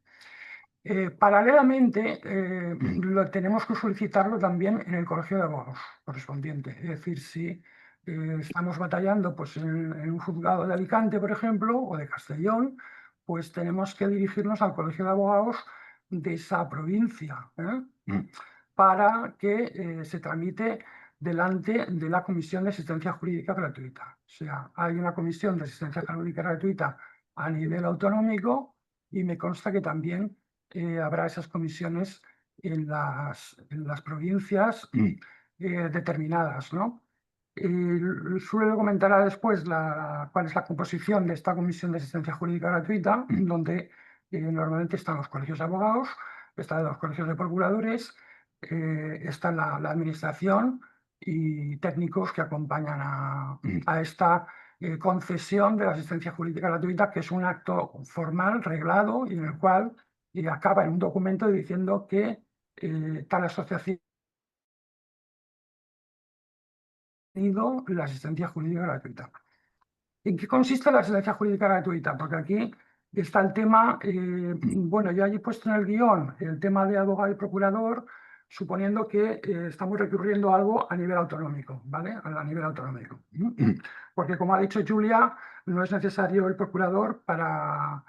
Paralelamente, tenemos que solicitarlo también en el Colegio de Abogados correspondiente. Es decir, si estamos batallando pues, en un juzgado de Alicante, por ejemplo, o de Castellón, pues tenemos que dirigirnos al Colegio de Abogados de esa provincia para que se tramite delante de la Comisión de Asistencia Jurídica Gratuita. O sea, hay una Comisión de Asistencia Jurídica Gratuita a nivel autonómico y me consta que también habrá esas comisiones en las provincias determinadas, ¿no? Suele comentará después cuál es la composición de esta Comisión de Asistencia Jurídica Gratuita, donde normalmente están los colegios de abogados, están los colegios de procuradores, está la administración y técnicos que acompañan a esta concesión de la asistencia jurídica gratuita, que es un acto formal, reglado, y en el cual acaba en un documento diciendo que tal asociación ha tenido la asistencia jurídica gratuita. ¿En qué consiste la asistencia jurídica gratuita? Porque aquí está el tema, bueno, yo allí he puesto en el guión el tema de abogado y procurador, suponiendo que estamos recurriendo a algo a nivel autonómico, ¿vale? A nivel autonómico. Porque como ha dicho Julia, no es necesario el procurador para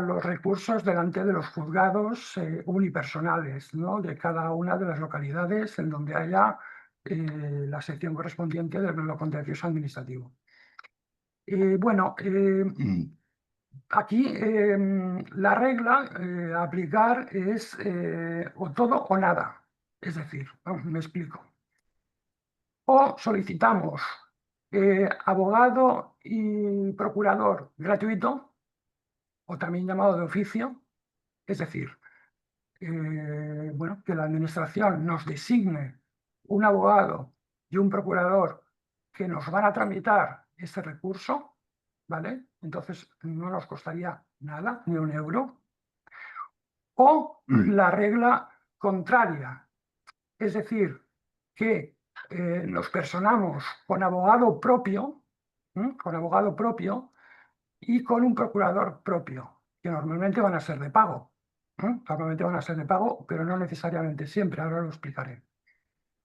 los recursos delante de los juzgados unipersonales, ¿no? De cada una de las localidades en donde haya la sección correspondiente del lo contencioso administrativo. Bueno, aquí la regla a aplicar es o todo o nada. Es decir, me explico. O solicitamos abogado y procurador gratuito, o también llamado de oficio, es decir, bueno, que la administración nos designe un abogado y un procurador que nos van a tramitar ese recurso, ¿vale? Entonces no nos costaría nada, ni un euro. O la regla contraria, es decir, que nos personamos con abogado propio y con un procurador propio, que normalmente van a ser de pago. Normalmente van a ser de pago, pero no necesariamente siempre, ahora lo explicaré.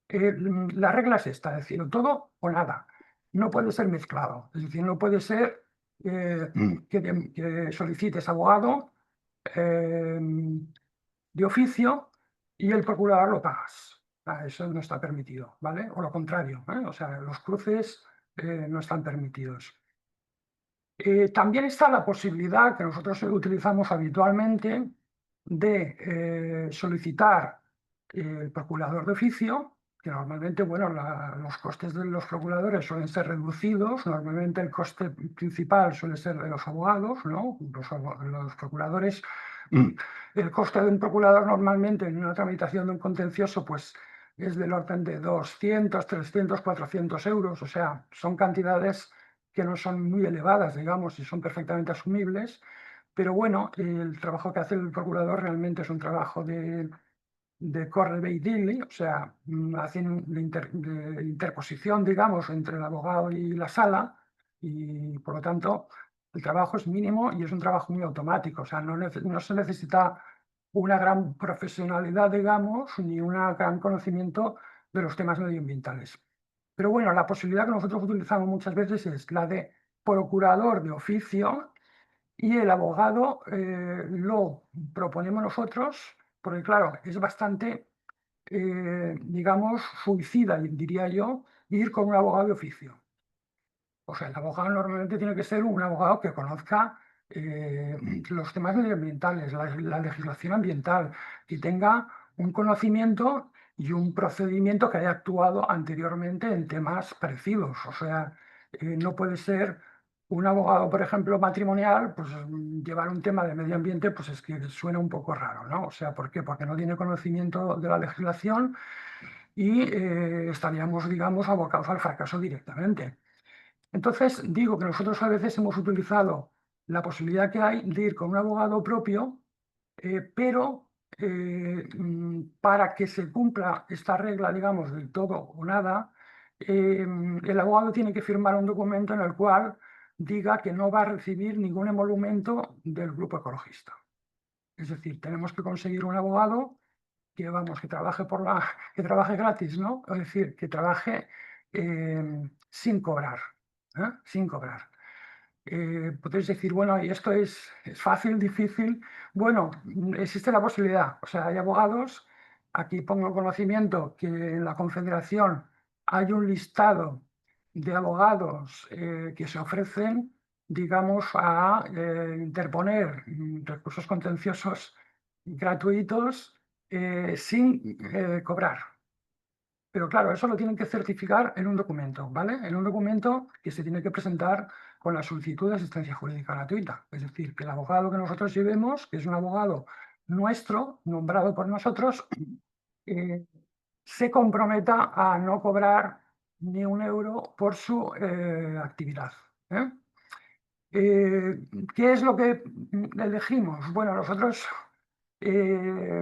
La regla es esta, es decir, todo o nada. No puede ser mezclado, es decir, no puede ser que solicites abogado de oficio y el procurador lo pagas. Eso no está permitido, ¿vale? O lo contrario, ¿eh? O sea, los cruces no están permitidos. También está la posibilidad que nosotros utilizamos habitualmente de solicitar el procurador de oficio, que normalmente, bueno, los costes de los procuradores suelen ser reducidos, normalmente el coste principal suele ser de los abogados, ¿no? Los procuradores, el coste de un procurador normalmente en una tramitación de un contencioso, pues es del orden de 200, 300, 400 euros, o sea, son cantidades que no son muy elevadas, digamos, y son perfectamente asumibles, pero bueno, el trabajo que hace el procurador realmente es un trabajo de corre bei dilli, o sea, hacen de interposición, digamos, entre el abogado y la sala, y por lo tanto el trabajo es mínimo y es un trabajo muy automático, o sea, no se necesita una gran profesionalidad, digamos, ni un gran conocimiento de los temas medioambientales. Pero bueno, la posibilidad que nosotros utilizamos muchas veces es la de procurador de oficio, y el abogado lo proponemos nosotros, porque claro, es bastante, digamos, suicida, diría yo, ir con un abogado de oficio. O sea, el abogado normalmente tiene que ser un abogado que conozca los temas medioambientales, la legislación ambiental, que tenga un conocimiento y un procedimiento que haya actuado anteriormente en temas parecidos. O sea, no puede ser un abogado, por ejemplo, matrimonial, pues llevar un tema de medio ambiente, pues es que suena un poco raro, ¿no? O sea, ¿por qué? Porque no tiene conocimiento de la legislación y estaríamos, digamos, abocados al fracaso directamente. Entonces, digo que nosotros a veces hemos utilizado la posibilidad que hay de ir con un abogado propio, pero para que se cumpla esta regla, digamos, del todo o nada, el abogado tiene que firmar un documento en el cual diga que no va a recibir ningún emolumento del grupo ecologista. Es decir, tenemos que conseguir un abogado que, vamos, que trabaje que trabaje gratis, ¿no? Es decir, que trabaje sin cobrar, ¿eh? Sin cobrar. Podéis decir, bueno, ¿y esto es fácil, difícil? Bueno, existe la posibilidad. O sea, hay abogados, aquí pongo en conocimiento que en la Confederación hay un listado de abogados que se ofrecen, digamos, a interponer recursos contenciosos gratuitos sin cobrar. Pero claro, eso lo tienen que certificar en un documento, ¿vale? En un documento que se tiene que presentar con la solicitud de asistencia jurídica gratuita. Es decir, que el abogado que nosotros llevemos, que es un abogado nuestro, nombrado por nosotros, se comprometa a no cobrar ni un euro por su actividad. ¿Qué es lo que elegimos? Bueno, nosotros,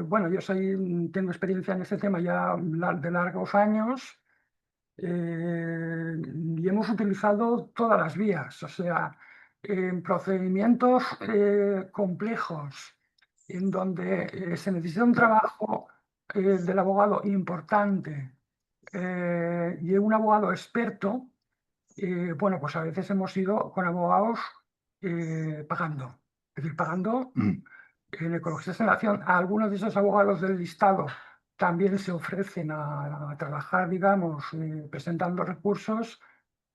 bueno, yo tengo experiencia en este tema ya de largos años y hemos utilizado todas las vías, o sea, en procedimientos complejos, en donde se necesita un trabajo del abogado importante y un abogado experto. Bueno, pues a veces hemos ido con abogados pagando. Es decir, pagando en Ecologistas en Acción. A algunos de esos abogados del listado también se ofrecen a trabajar, digamos, presentando recursos,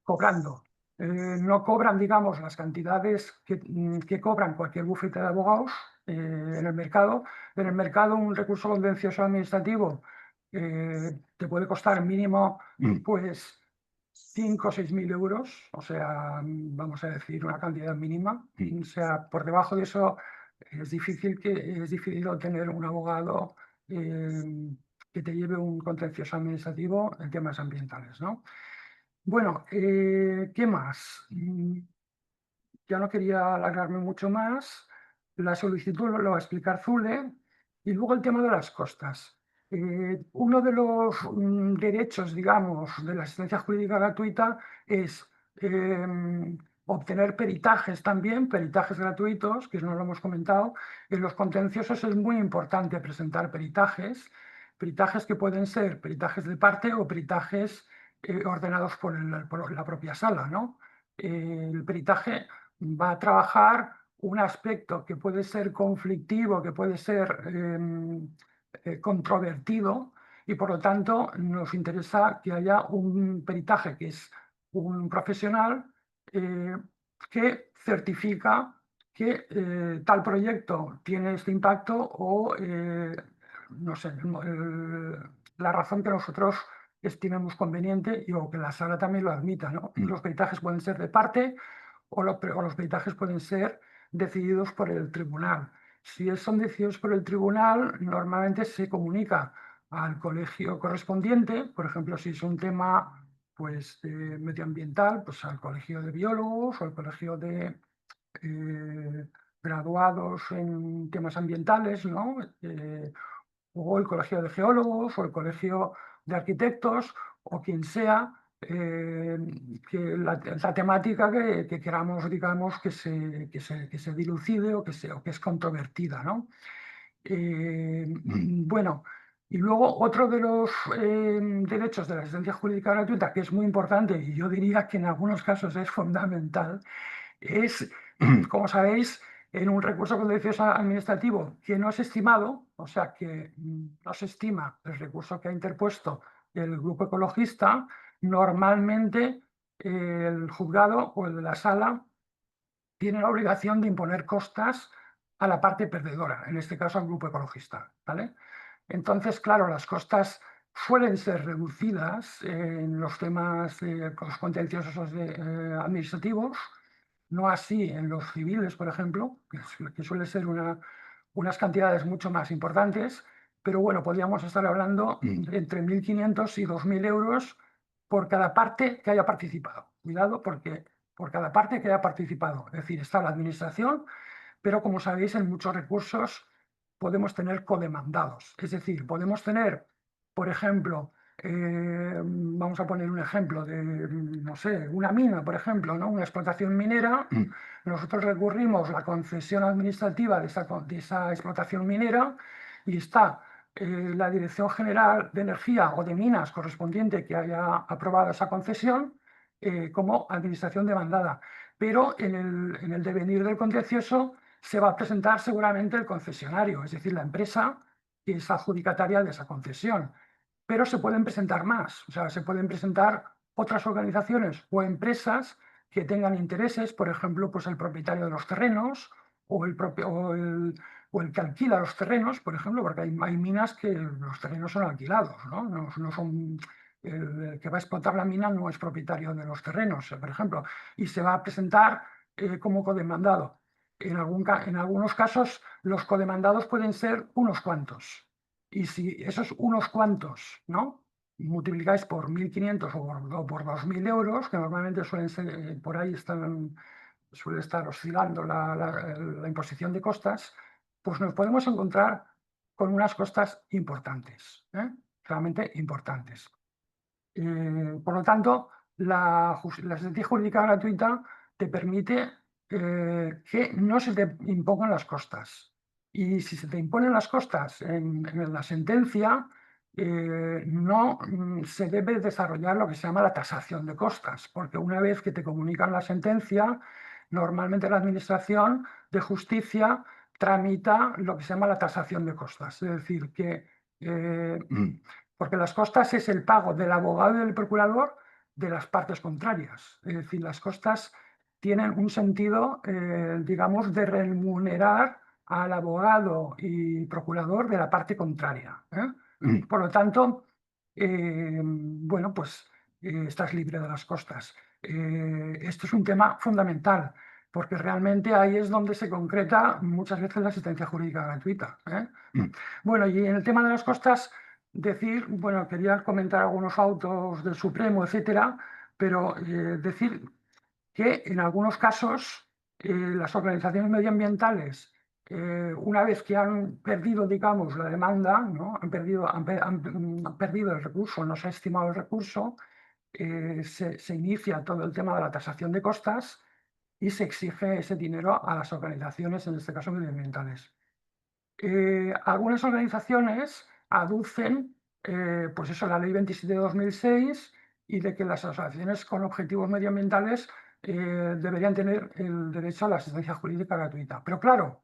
cobrando. No cobran, digamos, las cantidades que cobran cualquier bufete de abogados en el mercado. En el mercado un recurso contencioso administrativo te puede costar mínimo, pues, 5 o 6 mil euros, o sea, vamos a decir una cantidad mínima. O sea, por debajo de eso es difícil obtener un abogado que te lleve un contencioso administrativo en temas ambientales, ¿no? Bueno, ¿qué más? Ya no quería alargarme mucho más. La solicitud lo va a explicar Zule. Y luego el tema de las costas. Uno de los derechos, digamos, de la asistencia jurídica gratuita es obtener peritajes también, peritajes gratuitos, que no lo hemos comentado. En los contenciosos es muy importante presentar peritajes que pueden ser peritajes de parte o peritajes ordenados por la propia sala, ¿no? El peritaje va a trabajar un aspecto que puede ser conflictivo, que puede ser controvertido, controvertido, y por lo tanto nos interesa que haya un peritaje, que es un profesional que certifica que tal proyecto tiene este impacto o, no sé, la razón que nosotros estimemos conveniente o que la sala también lo admita, ¿no? Los peritajes pueden ser de parte o los peritajes pueden ser decididos por el tribunal. Si son decididos por el tribunal, normalmente se comunica al colegio correspondiente, por ejemplo, si es un tema pues, medioambiental, pues al colegio de biólogos o al colegio de graduados en temas ambientales, ¿no? O el colegio de geólogos o el colegio de arquitectos o quien sea, que la temática que queramos, digamos, que se dilucide o que es controvertida, ¿no? Bueno, y luego otro de los derechos de la asistencia jurídica gratuita, que es muy importante y yo diría que en algunos casos es fundamental, es, como sabéis, en un recurso contencioso administrativo que no es estimado, o sea que no se estima el recurso que ha interpuesto el grupo ecologista, normalmente el juzgado o el de la sala tiene la obligación de imponer costas a la parte perdedora, en este caso al grupo ecologista, ¿vale? Entonces, claro, las costas suelen ser reducidas en los temas contenciosos administrativos, no así en los civiles, por ejemplo, que suele ser unas cantidades mucho más importantes, pero bueno, podríamos estar hablando entre 1.500 y 2.000 euros por cada parte que haya participado. Cuidado, porque por cada parte que haya participado. Es decir, está la administración, pero como sabéis, en muchos recursos podemos tener codemandados. Es decir, podemos tener, por ejemplo, vamos a poner un ejemplo de, no sé, una mina, por ejemplo, ¿no? Una explotación minera. Nosotros recurrimos la concesión administrativa de esa explotación minera y está la Dirección General de Energía o de Minas correspondiente que haya aprobado esa concesión como administración demandada. Pero en el devenir del contencioso se va a presentar seguramente el concesionario, es decir, la empresa que es adjudicataria de esa concesión. Pero se pueden presentar más, o sea, se pueden presentar otras organizaciones o empresas que tengan intereses, por ejemplo, pues el propietario de los terrenos o el que alquila los terrenos, por ejemplo, porque hay minas que los terrenos son alquilados, ¿no? No son, el que va a explotar la mina no es propietario de los terrenos, por ejemplo, y se va a presentar como codemandado. En algunos casos, los codemandados pueden ser unos cuantos. Y si esos unos cuantos, ¿no?, multiplicáis por 1.500 o por 2.000 euros, que normalmente suelen ser, por ahí suele estar oscilando la imposición de costas, pues nos podemos encontrar con unas costas importantes, realmente importantes. Por lo tanto, la asistencia jurídica gratuita te permite que no se te impongan las costas. Y si se te imponen las costas en la sentencia, no se debe desarrollar lo que se llama la tasación de costas, porque una vez que te comunican la sentencia, normalmente la Administración de Justicia tramita lo que se llama la tasación de costas. Es decir, que porque las costas es el pago del abogado y del procurador de las partes contrarias. Es decir, las costas tienen un sentido, digamos, de remunerar al abogado y procurador de la parte contraria. Por lo tanto, bueno, pues estás libre de las costas. Esto es un tema fundamental, porque realmente ahí es donde se concreta muchas veces la asistencia jurídica gratuita. Bueno, y en el tema de las costas, decir, bueno, quería comentar algunos autos del Supremo, etcétera, pero decir que en algunos casos las organizaciones medioambientales, una vez que han perdido, digamos, la demanda, ¿no?, han perdido el recurso, no se ha estimado el recurso, se inicia todo el tema de la tasación de costas y se exige ese dinero a las organizaciones, en este caso medioambientales. Algunas organizaciones aducen, pues eso, la Ley 27 de 2006 y de que las asociaciones con objetivos medioambientales deberían tener el derecho a la asistencia jurídica gratuita. Pero claro,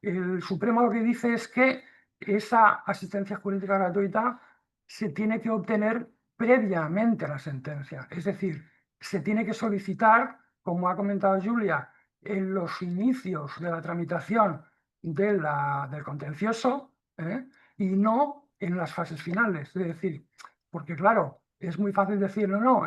el Supremo lo que dice es que esa asistencia jurídica gratuita se tiene que obtener previamente la sentencia. Es decir, se tiene que solicitar, como ha comentado Julia, en los inicios de la tramitación del contencioso, y no en las fases finales. Es decir, porque claro, es muy fácil decir, no,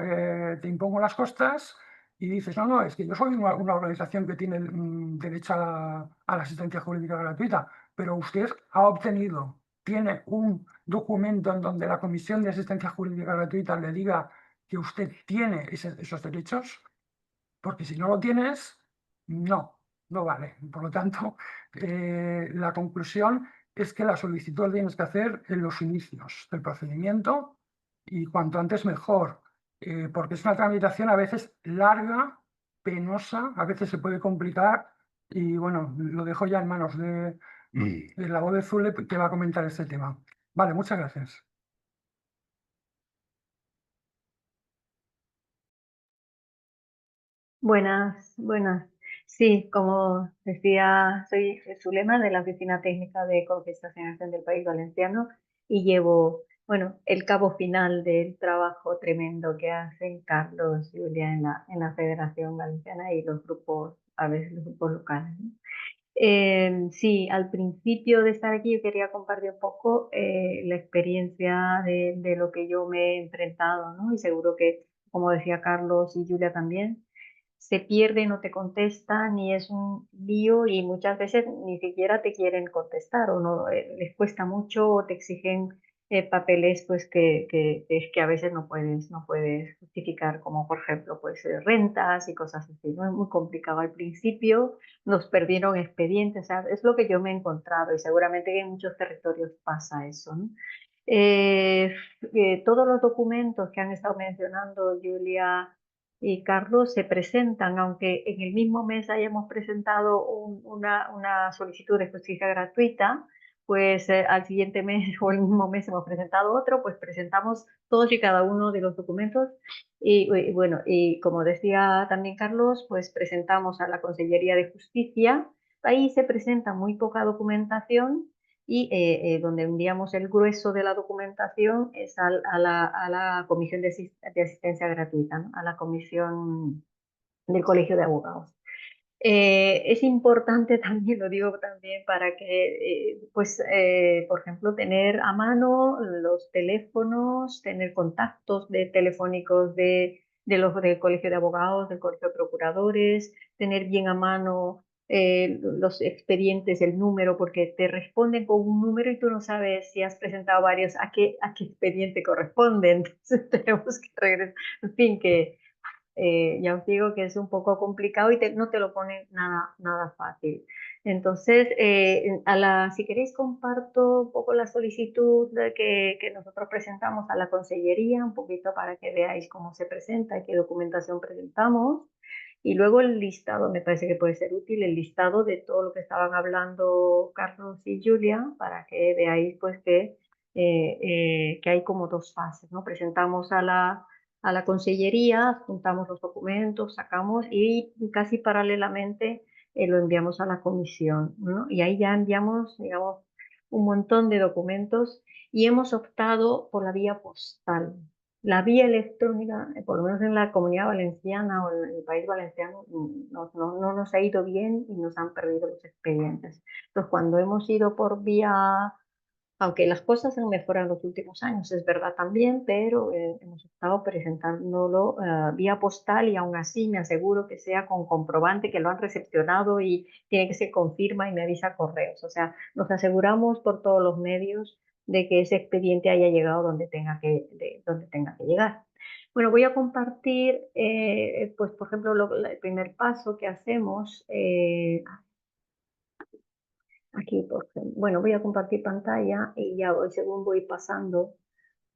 te impongo las costas y dices, no, es que yo soy una organización que tiene derecho a la asistencia jurídica gratuita, pero usted tiene un documento en donde la Comisión de Asistencia Jurídica Gratuita le diga que usted tiene esos derechos, porque si no lo tienes, no vale. Por lo tanto, la conclusión es que la solicitud la tienes que hacer en los inicios del procedimiento y cuanto antes mejor, porque es una tramitación a veces larga, penosa, a veces se puede complicar y bueno, lo dejo ya en manos de la voz de Zule que va a comentar este tema. Vale, muchas gracias. Buenas, buenas. Sí, como decía, soy Zulema de la Oficina Técnica de Contestación del País Valenciano y llevo, bueno, el cabo final del trabajo tremendo que hacen Carlos y Julia en la Federación Valenciana y los grupos, a veces los grupos locales, ¿no? Sí, al principio de estar aquí yo quería compartir un poco la experiencia de lo que yo me he enfrentado, ¿no? Y seguro que, como decía Carlos y Julia también, se pierde, no te contestan y es un lío y muchas veces ni siquiera te quieren contestar o no, les cuesta mucho o te exigen papeles pues es que a veces no puedes justificar, como por ejemplo pues rentas y cosas así, ¿no? Es muy complicado al principio, nos perdieron expedientes, o sea, es lo que yo me he encontrado y seguramente que en muchos territorios pasa eso, ¿no? Todos los documentos que han estado mencionando Julia y Carlos se presentan, aunque en el mismo mes hayamos presentado una solicitud de justicia gratuita, pues al siguiente mes o el mismo mes hemos presentado otro, pues presentamos todos y cada uno de los documentos y bueno, y como decía también Carlos, pues presentamos a la Consellería de Justicia, ahí se presenta muy poca documentación y donde enviamos el grueso de la documentación es a la Comisión de Asistencia Gratuita, ¿no? A la Comisión del Colegio de Abogados. Es importante también, lo digo también, para que, por ejemplo, tener a mano los teléfonos, tener contactos telefónicos del Colegio de Abogados, del Colegio de Procuradores, tener bien a mano los expedientes, el número, porque te responden con un número y tú no sabes si has presentado varios, a qué expediente corresponden. Entonces tenemos que regresar, en fin, que ya os digo que es un poco complicado y no te lo pone nada fácil. Entonces, si queréis comparto un poco la solicitud que nosotros presentamos a la Consellería, un poquito para que veáis cómo se presenta y qué documentación presentamos. Y luego el listado, me parece que puede ser útil, el listado de todo lo que estaban hablando Carlos y Julia, para que veáis pues que hay como dos fases, ¿no? Presentamos a la Consellería, juntamos los documentos, sacamos y casi paralelamente lo enviamos a la comisión, ¿no? Y ahí ya enviamos, digamos, un montón de documentos y hemos optado por la vía postal. La vía electrónica, por lo menos en la Comunidad Valenciana o en el País Valenciano, no nos ha ido bien y nos han perdido los expedientes. Entonces, cuando hemos ido por vía, aunque las cosas han mejorado en los últimos años, es verdad también, pero hemos estado presentándolo vía postal y aún así me aseguro que sea con comprobante que lo han recepcionado y tiene que se confirma y me avisa correos. O sea, nos aseguramos por todos los medios de que ese expediente haya llegado donde tenga que llegar. Bueno, voy a compartir, pues por ejemplo, el primer paso que hacemos. Aquí, bueno, voy a compartir pantalla y ya según voy pasando,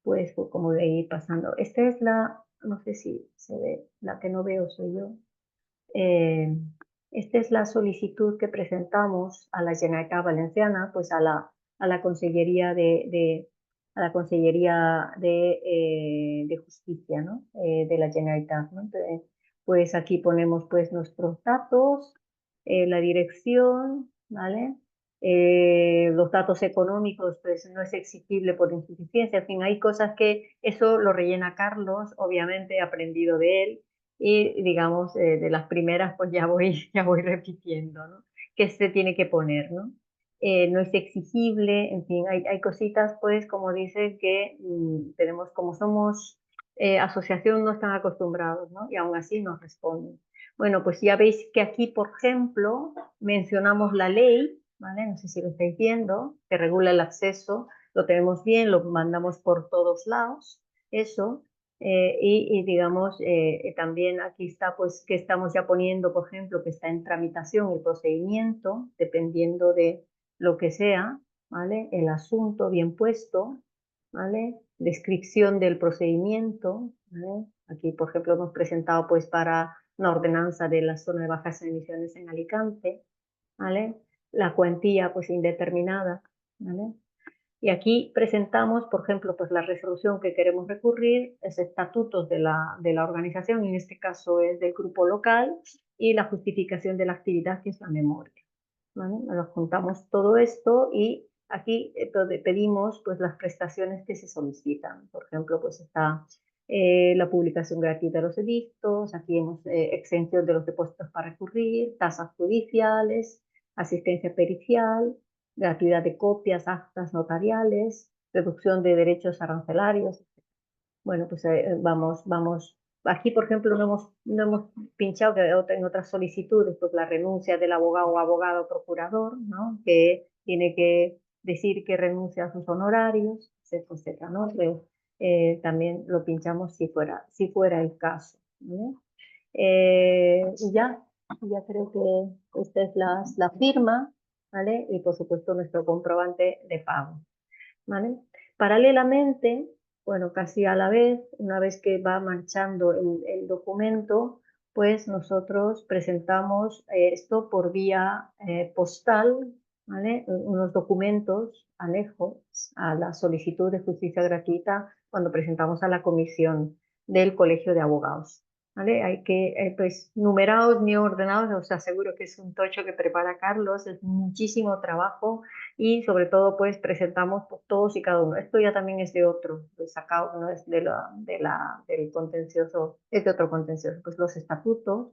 pues como voy a ir pasando. Esta es no sé si se ve, la que no veo soy yo. Esta es la solicitud que presentamos a la Generalitat Valenciana, pues a la Consellería a la Consellería de Justicia, ¿no? De la Generalitat, ¿no? Entonces, pues aquí ponemos pues nuestros datos, la dirección, ¿vale? los datos económicos, pues no es exigible por insuficiencia. En fin, hay cosas que eso lo rellena Carlos, obviamente he aprendido de él, y digamos, de las primeras pues ya voy repitiendo, ¿no? Que se tiene que poner, ¿no? No es exigible, en fin, hay cositas pues como dicen que tenemos, como somos asociación, no están acostumbrados, ¿no? Y aún así nos responden. Bueno, pues ya veis que aquí, por ejemplo, mencionamos la ley, ¿vale? No sé si lo estáis viendo, que regula el acceso, lo tenemos bien, lo mandamos por todos lados, eso. Y digamos, también aquí está, pues, que estamos ya poniendo, por ejemplo, que está en tramitación el procedimiento, dependiendo de lo que sea, ¿vale? El asunto bien puesto, ¿vale? Descripción del procedimiento, ¿vale? Aquí, por ejemplo, hemos presentado, pues, para una ordenanza de la zona de bajas emisiones en Alicante, ¿vale? La cuantía, pues, indeterminada, ¿vale? Y aquí presentamos, por ejemplo, pues la resolución que queremos recurrir, es estatutos de la organización, en este caso es del grupo local, y la justificación de la actividad, que es la memoria, ¿vale? Nos juntamos todo esto y aquí pedimos pues las prestaciones que se solicitan. Por ejemplo, pues está la publicación gratuita de los edictos, aquí hemos exención de los depósitos para recurrir, tasas judiciales, asistencia pericial, gratuidad de copias, actas notariales, reducción de derechos arancelarios. Bueno, pues vamos. Aquí, por ejemplo, no hemos pinchado que en otras solicitudes, pues la renuncia del abogado o abogado procurador, ¿no? Que tiene que decir que renuncia a sus honorarios, etcétera, ¿no? Pero, también lo pinchamos si fuera el caso, ¿no? Y ya creo que esta es la firma, ¿vale? Y por supuesto nuestro comprobante de pago, ¿vale? Paralelamente, bueno, casi a la vez, una vez que va marchando el documento, pues nosotros presentamos esto por vía postal, ¿vale? Unos documentos anejos a la solicitud de justicia gratuita cuando presentamos a la comisión del Colegio de Abogados, ¿vale? Hay que, pues, numerados ni ordenados, os aseguro que es un tocho que prepara Carlos, es muchísimo trabajo y sobre todo, pues, presentamos pues, todos y cada uno. Esto ya también es de otro, pues, sacado, no es del contencioso, es de otro contencioso, pues los estatutos,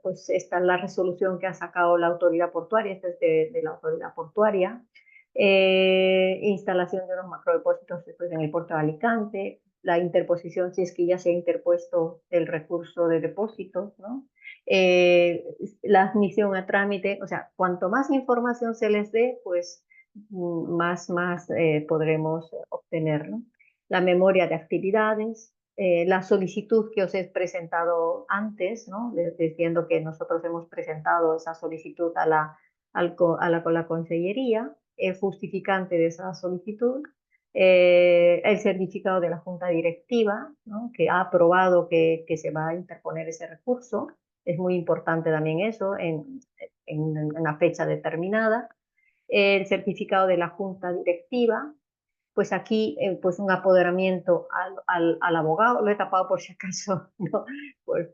pues está la resolución que ha sacado la autoridad portuaria, esta es de la autoridad portuaria, instalación de unos macrodepósitos después en el puerto de Alicante, la interposición, si es que ya se ha interpuesto el recurso de depósitos, ¿no? La admisión a trámite, o sea, cuanto más información se les dé, pues más podremos obtener, ¿no? La memoria de actividades, la solicitud que os he presentado antes, ¿no? Diciendo que nosotros hemos presentado esa solicitud a la consellería, el justificante de esa solicitud, el certificado de la junta directiva, ¿no? Que ha aprobado que se va a interponer ese recurso. Es muy importante también eso en una fecha determinada. El certificado de la junta directiva, pues aquí pues un apoderamiento al abogado, lo he tapado por si acaso, ¿no?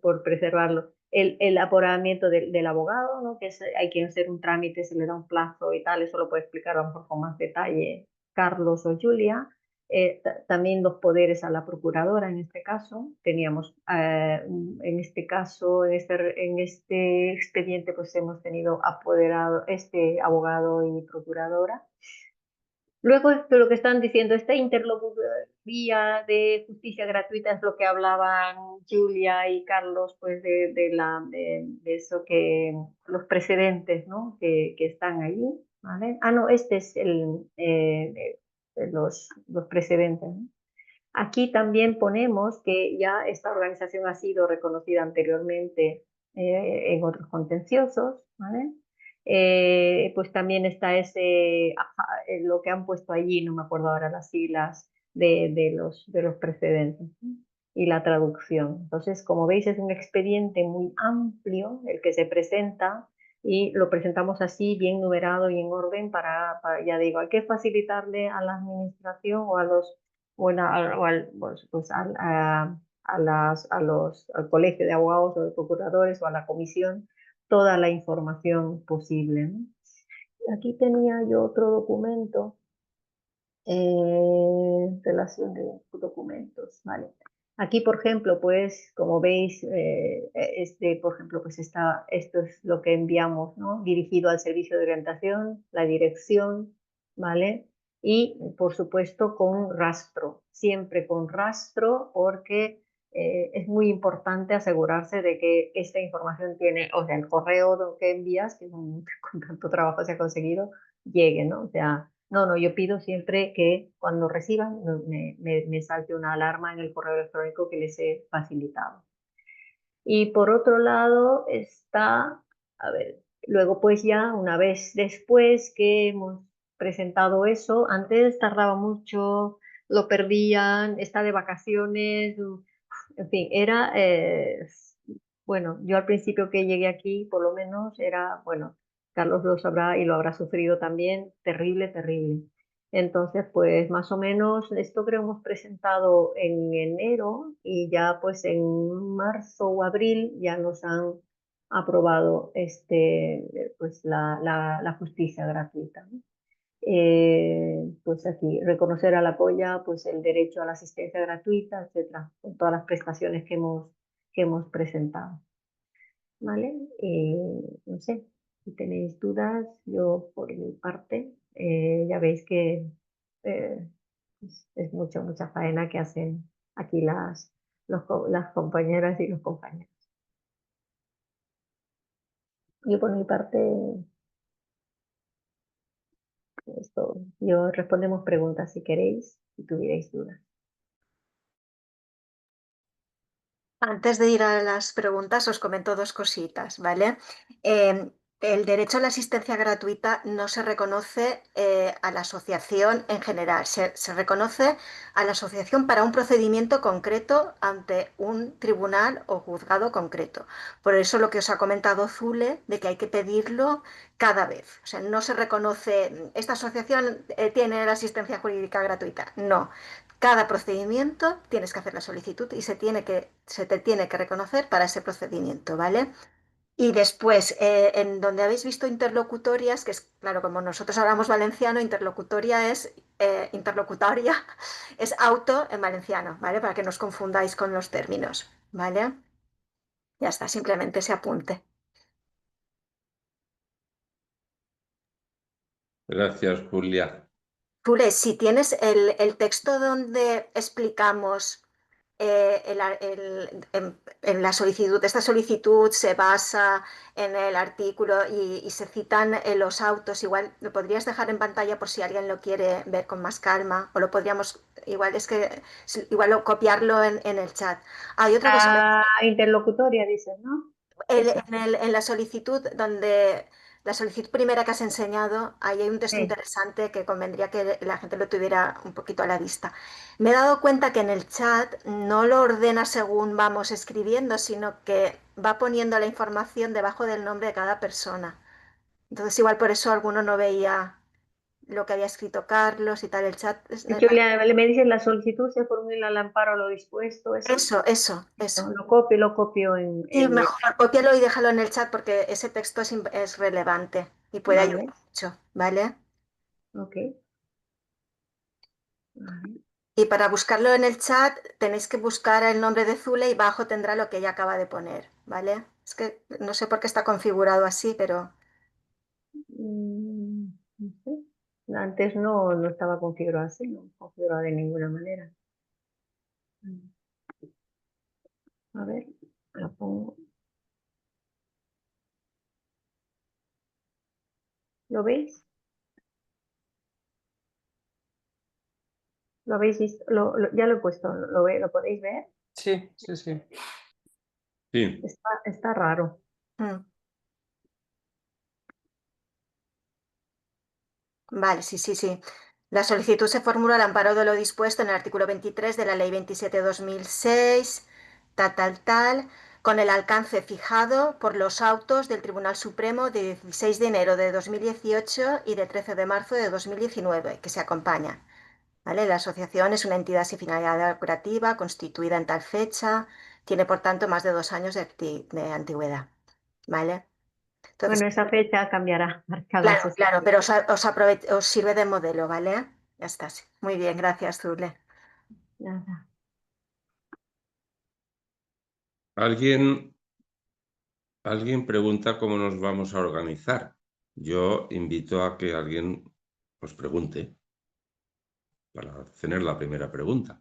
por preservarlo. El apoderamiento del abogado, ¿no? Que hay que hacer un trámite, se le da un plazo y tal, eso lo puede explicar a lo mejor con más detalle Carlos o Julia. También los poderes a la procuradora en este caso. Teníamos en este caso, en este expediente, pues hemos tenido apoderado, abogado y procuradora. Luego, lo que están diciendo, esta interlocutoría de justicia gratuita es lo que hablaban Julia y Carlos, pues de eso, que los precedentes, ¿no? que están allí, ¿vale? Ah, no, este es los precedentes, ¿no? Aquí también ponemos que ya esta organización ha sido reconocida anteriormente en otros contenciosos, ¿vale? Pues también está lo que han puesto allí, no me acuerdo ahora las siglas de los precedentes, ¿no? Y la traducción. Entonces, como veis, es un expediente muy amplio el que se presenta y lo presentamos así, bien numerado y en orden ya digo, hay que facilitarle a la administración o a los al colegio de abogados o de procuradores o a la comisión, toda la información posible, ¿no? Aquí tenía yo otro documento, relación de documentos, ¿vale? Aquí, por ejemplo, pues, como veis, por ejemplo, pues esto es lo que enviamos, ¿no? Dirigido al servicio de orientación, la dirección, ¿vale? Y, por supuesto, con rastro, siempre con rastro, porque es muy importante asegurarse de que esta información tiene, o sea, el correo que envías, que con tanto trabajo se ha conseguido, llegue, ¿no? O sea, no, yo pido siempre que cuando reciban me salte una alarma en el correo electrónico que les he facilitado. Y por otro lado está, a ver, luego pues ya una vez después que hemos presentado eso, antes tardaba mucho, lo perdían, está de vacaciones, en fin, era, bueno, yo al principio que llegué aquí, por lo menos, era, bueno, Carlos lo sabrá y lo habrá sufrido también, terrible, terrible. Entonces, pues más o menos esto creo hemos presentado en enero y ya pues en marzo o abril ya nos han aprobado pues la justicia gratuita, ¿no? Pues aquí, reconocer a la polla pues el derecho a la asistencia gratuita, etcétera, con todas las prestaciones que hemos presentado. ¿Vale? No sé, si tenéis dudas, yo por mi parte, ya veis que es mucha faena que hacen aquí las compañeras y los compañeros. Yo por mi parte, esto, yo respondemos preguntas si queréis, si tuvierais dudas. Antes de ir a las preguntas, os comento dos cositas, ¿vale? El derecho a la asistencia gratuita no se reconoce a la asociación en general, se reconoce a la asociación para un procedimiento concreto ante un tribunal o juzgado concreto. Por eso lo que os ha comentado Zule, de que hay que pedirlo cada vez. O sea, no se reconoce, esta asociación tiene la asistencia jurídica gratuita. No, cada procedimiento tienes que hacer la solicitud y se te tiene que reconocer para ese procedimiento, ¿vale? Y después, en donde habéis visto interlocutorias, que es, claro, como nosotros hablamos valenciano, interlocutoria es auto en valenciano, ¿vale? Para que no os confundáis con los términos, ¿vale? Ya está, simplemente ese apunte. Gracias, Julia. Pule, si tienes el texto donde explicamos en la solicitud, esta solicitud se basa en el artículo y se citan los autos, igual lo podrías dejar en pantalla por si alguien lo quiere ver con más calma, o lo podríamos, igual copiarlo en el chat. Hay otra cosa. Interlocutoria, dices, ¿no? En la solicitud, la solicitud primera que has enseñado, ahí hay un texto Sí. interesante que convendría que la gente lo tuviera un poquito a la vista. Me he dado cuenta que en el chat no lo ordena según vamos escribiendo, sino que va poniendo la información debajo del nombre de cada persona. Entonces, igual por eso alguno no veía lo que había escrito Carlos y tal. El chat Julia, me dices la solicitud se formula al amparo a lo dispuesto. eso. Lo copio Sí, en el... mejor cópialo y déjalo en el chat porque ese texto es relevante y puede ayudar Vale, mucho, ¿vale? ok. Vale. Y para buscarlo en el chat tenéis que buscar el nombre de Zule y bajo tendrá lo que ella acaba de poner, ¿vale? Es que no sé por qué está configurado así, pero No sé. Antes no estaba configurado así, no configurado de ninguna manera. A ver, lo pongo. ¿Lo veis? ¿Lo habéis visto? Ya lo he puesto, ¿lo podéis ver? Sí. Sí. Está raro. mm. Vale, sí. La solicitud se formula al amparo de lo dispuesto en el artículo 23 de la Ley 27/2006, tal, con el alcance fijado por los autos del Tribunal Supremo de 16 de enero de 2018 y de 13 de marzo de 2019, que se acompañan. ¿Vale? La asociación es una entidad sin finalidad lucrativa, constituida en tal fecha, tiene por tanto más de 2 años de antigüedad. ¿Vale? Entonces, Bueno, esa fecha cambiará para cada claro, asociación. claro, pero os sirve de modelo, ¿vale? Ya está. Sí. Muy bien, gracias, Zule. Nada. ¿Alguien pregunta cómo nos vamos a organizar? Yo invito a que alguien os pregunte para tener la primera pregunta.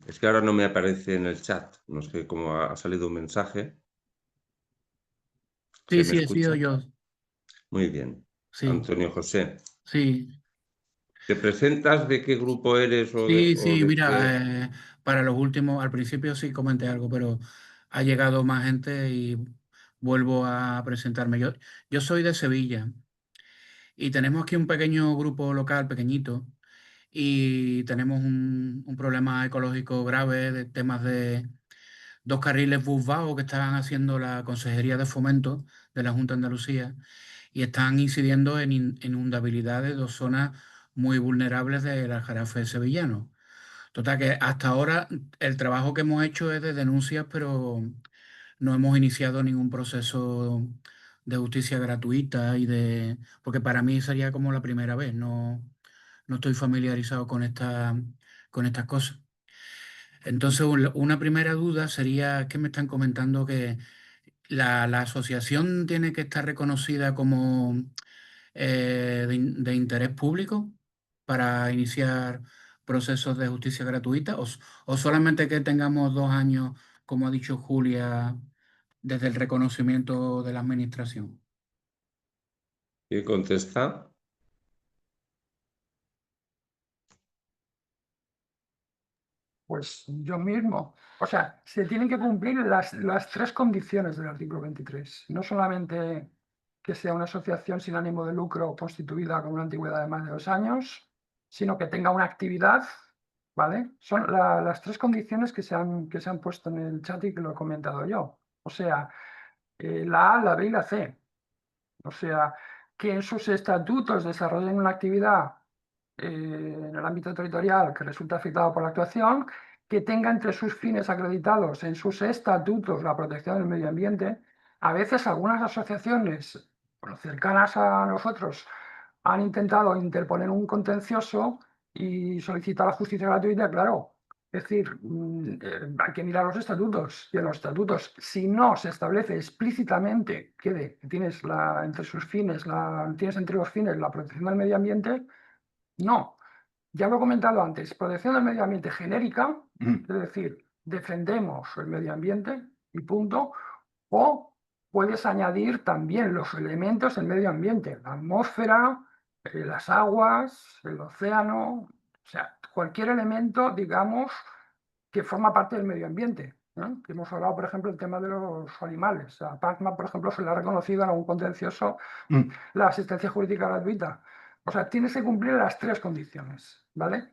Es que ahora no me aparece en el chat. No sé cómo ha salido un mensaje. ¿Se me Sí, he sido escucha? yo. Muy bien. Sí, Antonio José. sí. ¿Te presentas? ¿De qué grupo eres o de Sí, qué? mira, para los últimos, al principio sí comenté algo, pero ha llegado más gente y vuelvo a presentarme. Yo soy de Sevilla y tenemos aquí un pequeño grupo local, pequeñito, y tenemos un problema ecológico grave de temas de 2 carriles bus-vao que estaban haciendo la Consejería de Fomento de la Junta de Andalucía y están incidiendo en inundabilidad de 2 zonas muy vulnerables del Aljarafe sevillano. Total, que hasta ahora el trabajo que hemos hecho es de denuncias, pero no hemos iniciado ningún proceso de justicia gratuita porque para mí sería como la primera vez, no estoy familiarizado con estas cosas. Entonces, una primera duda sería que me están comentando que la asociación tiene que estar reconocida como de interés público para iniciar procesos de justicia gratuita o solamente que tengamos 2 años, como ha dicho Julia, desde el reconocimiento de la administración. ¿Qué contesta? Pues yo mismo. O sea, se tienen que cumplir las 3 condiciones del artículo 23. No solamente que sea una asociación sin ánimo de lucro constituida con una antigüedad de más de 2 años, sino que tenga una actividad, ¿vale? Son las 3 condiciones que se han puesto en el chat y que lo he comentado yo. O sea, la A, la B y la C. O sea, que en sus estatutos desarrollen una actividad en el ámbito territorial que resulta afectado por la actuación, que tenga entre sus fines acreditados en sus estatutos la protección del medio ambiente. A veces algunas asociaciones, bueno, cercanas a nosotros han intentado interponer un contencioso y solicitar la justicia gratuita, claro. Es decir, hay que mirar los estatutos y en los estatutos, si no se establece explícitamente que tienes entre sus fines, tienes entre los fines la protección del medio ambiente, no. Ya lo he comentado antes, protección del medio ambiente genérica, es decir, defendemos el medio ambiente y punto, o puedes añadir también los elementos del medio ambiente, la atmósfera, las aguas, el océano, o sea, cualquier elemento, digamos, que forma parte del medio ambiente. ¿No? Que hemos hablado, por ejemplo, el tema de los animales. A PACMA, por ejemplo, se le ha reconocido en algún contencioso la asistencia jurídica gratuita. O sea, tienes que cumplir las 3 condiciones, ¿vale?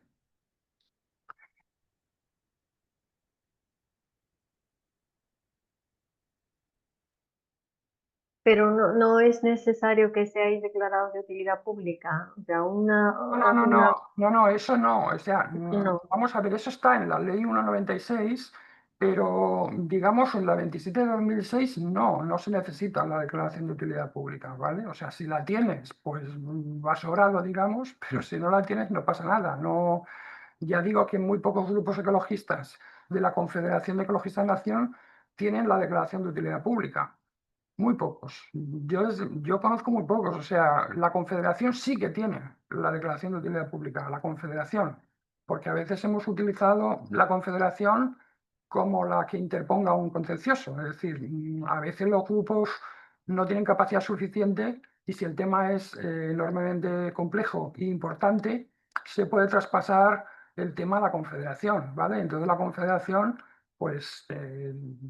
Pero no es necesario que seáis declarados de utilidad pública. O sea, No, eso no. O sea, no. vamos a ver, eso está en la ley 196, pero digamos en la 27 de 2006 no se necesita la declaración de utilidad pública, ¿vale? O sea, si la tienes, pues va sobrado, digamos, pero si no la tienes no pasa nada. No, ya digo que muy pocos grupos ecologistas de la Confederación de Ecologistas Nación tienen la declaración de utilidad pública. Muy pocos. Yo conozco muy pocos. O sea, la Confederación sí que tiene la declaración de utilidad pública, la Confederación, porque a veces hemos utilizado la Confederación como la que interponga un contencioso. Es decir, a veces los grupos no tienen capacidad suficiente y si el tema es enormemente complejo e importante, se puede traspasar el tema a la Confederación, ¿vale? Entonces la Confederación pues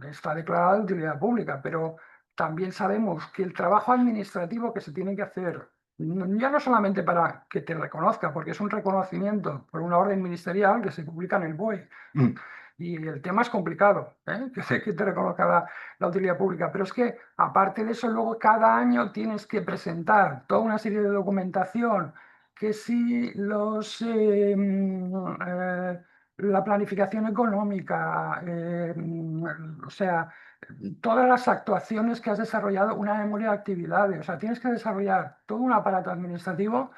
está declarada de utilidad pública, pero también sabemos que el trabajo administrativo que se tiene que hacer, ya no solamente para que te reconozca, porque es un reconocimiento por una orden ministerial que se publica en el BOE, y el tema es complicado, que te reconozca la utilidad pública, pero es que aparte de eso, luego cada año tienes que presentar toda una serie de documentación, que si la planificación económica, o sea, todas las actuaciones que has desarrollado, una memoria de actividades, o sea, tienes que desarrollar todo un aparato administrativo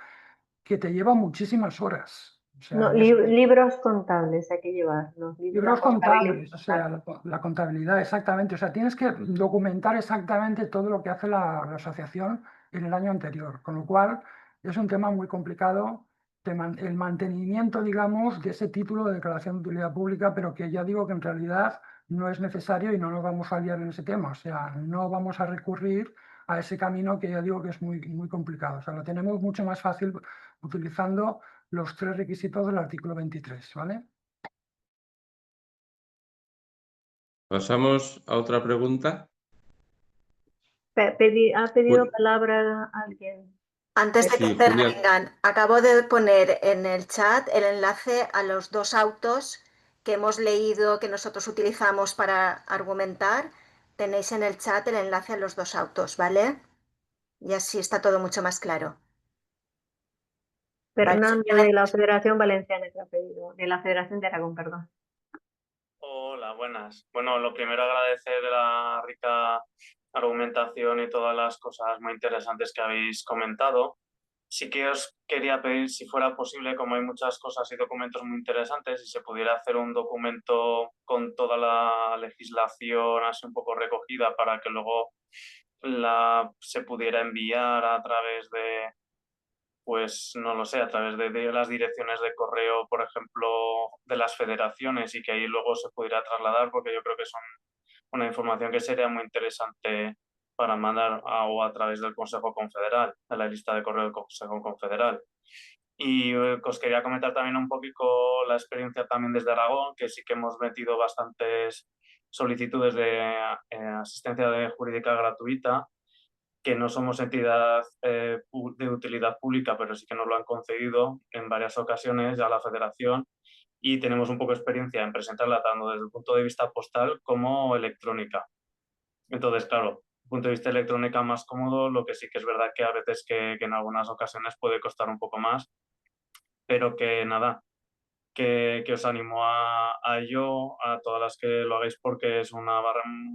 que te lleva muchísimas horas. O sea, No, libros contables hay que llevar, los libros contables, o sea, contables. la contabilidad, exactamente. O sea, tienes que documentar exactamente todo lo que hace la asociación en el año anterior, con lo cual es un tema muy complicado el mantenimiento, digamos, de ese título de declaración de utilidad pública, pero que ya digo que en realidad no es necesario y no nos vamos a liar en ese tema. O sea, no vamos a recurrir a ese camino que ya digo que es muy, muy complicado. O sea, lo tenemos mucho más fácil utilizando los 3 requisitos del artículo 23, ¿vale? Pasamos a otra pregunta. ¿Ha pedido palabra alguien? Antes de que Sí, Julia. intervengan, acabo de poner en el chat el enlace a los 2 autos que hemos leído, que nosotros utilizamos para argumentar. Tenéis en el chat el enlace a los 2 autos, ¿vale? Y así está todo mucho más claro. Fernando de la Federación Valenciana que ha pedido, de la Federación de Aragón, perdón. Hola, buenas. Bueno, lo primero agradecer la rica argumentación y todas las cosas muy interesantes que habéis comentado. Sí que os quería pedir, si fuera posible, como hay muchas cosas y documentos muy interesantes, si se pudiera hacer un documento con toda la legislación así un poco recogida para que luego se pudiera enviar a través de, pues no lo sé, a través de las direcciones de correo, por ejemplo, de las federaciones y que ahí luego se pudiera trasladar, porque yo creo que son una información que sería muy interesante para mandar o a través del Consejo Confederal, de la lista de correo del Consejo Confederal. Y os quería comentar también un poquito la experiencia también desde Aragón, que sí que hemos metido bastantes solicitudes de asistencia jurídica gratuita, que no somos entidad de utilidad pública, pero sí que nos lo han concedido en varias ocasiones a la federación y tenemos un poco de experiencia en presentarla tanto desde el punto de vista postal como electrónica. Entonces, claro, desde el punto de vista electrónica más cómodo, lo que sí que es verdad que a veces que en algunas ocasiones puede costar un poco más, pero que nada, que os animo a ello, a todas las que lo hagáis, porque es una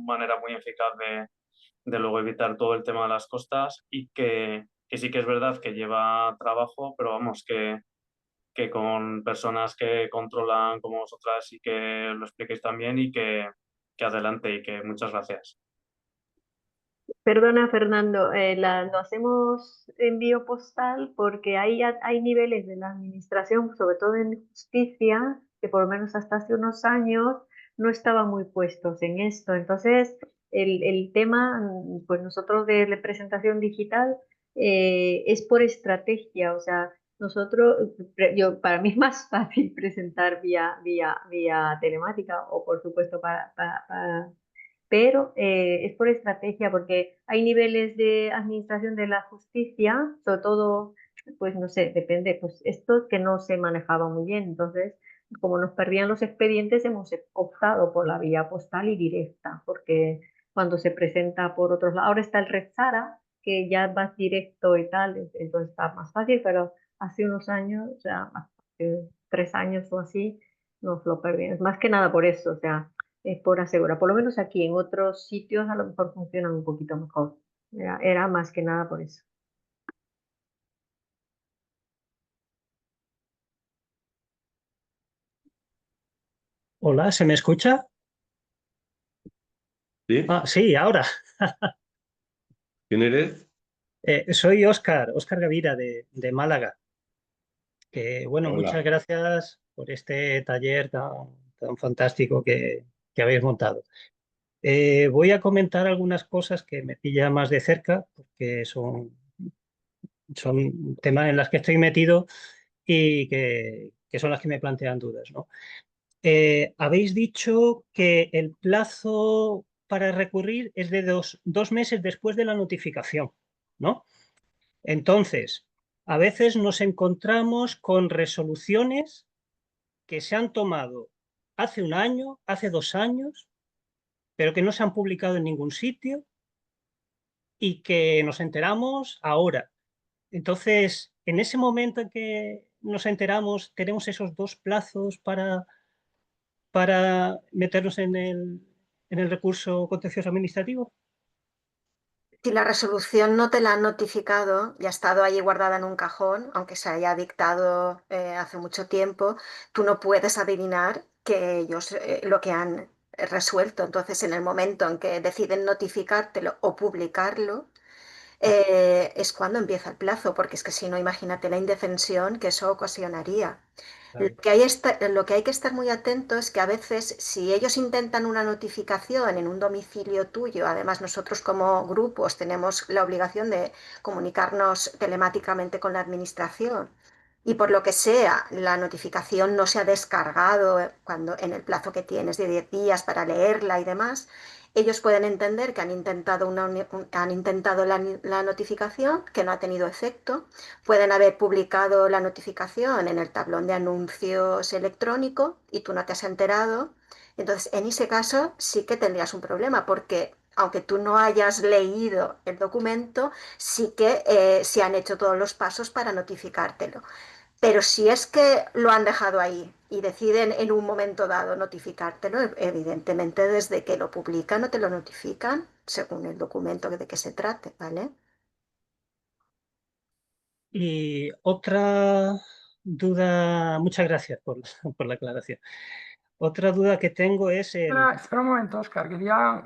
manera muy eficaz de luego evitar todo el tema de las costas y que sí que es verdad que lleva trabajo, pero vamos, que con personas que controlan como vosotras y que lo expliquéis también y que adelante y que muchas gracias. Perdona, Fernando, lo hacemos envío postal porque hay niveles de la administración, sobre todo en justicia, que por lo menos hasta hace unos años no estaban muy puestos en esto. Entonces, el tema, pues nosotros de presentación digital es por estrategia, o sea, para mí es más fácil presentar vía telemática o por supuesto pero es por estrategia, porque hay niveles de administración de la justicia, sobre todo, pues no sé, depende, pues esto que no se manejaba muy bien, entonces, como nos perdían los expedientes, hemos optado por la vía postal y directa, porque cuando se presenta por otros lados, ahora está el Rexara, que ya vas directo y tal, entonces está más fácil, pero hace unos años, o sea, hace 3 años o así, nos lo perdimos, más que nada por eso, o sea, es por asegurar. Por lo menos aquí, en otros sitios a lo mejor funcionan un poquito mejor. Era más que nada por eso. Hola, ¿se me escucha? ¿Sí? Ah, sí, ahora. ¿Quién eres? Soy Óscar Gavira de Málaga. Bueno, Hola. muchas gracias por este taller tan fantástico que habéis montado. Voy a comentar algunas cosas que me pillan más de cerca, porque son temas en las que estoy metido y que son las que me plantean dudas, ¿no? Habéis dicho que el plazo para recurrir es de dos meses después de la notificación, ¿no? Entonces, a veces nos encontramos con resoluciones que se han tomado hace un año, hace 2 años, pero que no se han publicado en ningún sitio y que nos enteramos ahora. Entonces, en ese momento en que nos enteramos, tenemos esos 2 plazos para para meternos en el recurso contencioso administrativo? Si la resolución no te la han notificado y ha estado ahí guardada en un cajón, aunque se haya dictado hace mucho tiempo, tú no puedes adivinar que ellos lo que han resuelto. Entonces, en el momento en que deciden notificártelo o publicarlo, es cuando empieza el plazo, porque es que si no, imagínate la indefensión que eso ocasionaría. Claro. Lo que hay que estar muy atento es que a veces si ellos intentan una notificación en un domicilio tuyo, además nosotros como grupos tenemos la obligación de comunicarnos telemáticamente con la administración y por lo que sea la notificación no se ha descargado cuando, en el plazo que tienes de 10 días para leerla y demás, ellos pueden entender que han intentado, la notificación, que no ha tenido efecto. Pueden haber publicado la notificación en el tablón de anuncios electrónico y tú no te has enterado. Entonces, en ese caso sí que tendrías un problema porque aunque tú no hayas leído el documento, sí que se han hecho todos los pasos para notificártelo. Pero si es que lo han dejado ahí y deciden en un momento dado notificártelo, evidentemente desde que lo publican no te lo notifican según el documento de que se trate, ¿vale? Y otra duda, muchas gracias por la aclaración. Otra duda que tengo es Espera un momento, Óscar. Quería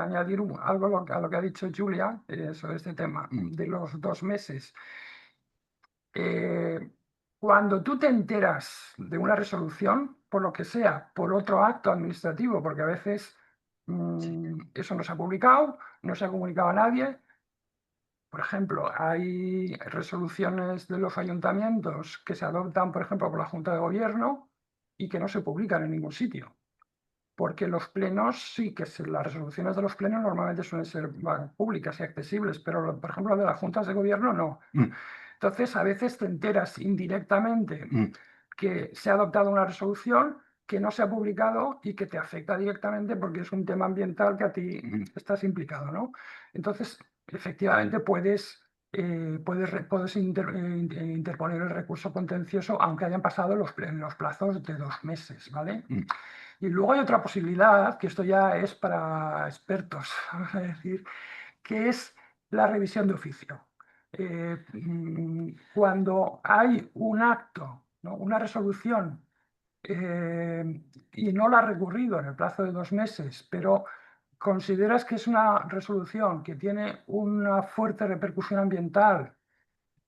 añadir algo a lo que ha dicho Julia sobre este tema de los 2 meses. Cuando tú te enteras de una resolución, por lo que sea, por otro acto administrativo, porque a veces eso no se ha publicado, no se ha comunicado a nadie. Por ejemplo, hay resoluciones de los ayuntamientos que se adoptan, por ejemplo, por la Junta de Gobierno y que no se publican en ningún sitio. Porque los plenos, sí que las resoluciones de los plenos normalmente suelen ser públicas y accesibles, pero por ejemplo de las juntas de gobierno no. Entonces a veces te enteras indirectamente que se ha adoptado una resolución que no se ha publicado y que te afecta directamente porque es un tema ambiental que a ti estás implicado, ¿no? Entonces, efectivamente puedes interponer el recurso contencioso aunque hayan pasado los plazos de 2 meses, ¿vale? Y luego hay otra posibilidad, que esto ya es para expertos, vamos a decir, que es la revisión de oficio. Cuando hay un acto, ¿no? Una resolución, y no la has recurrido en el plazo de 2 meses, pero consideras que es una resolución que tiene una fuerte repercusión ambiental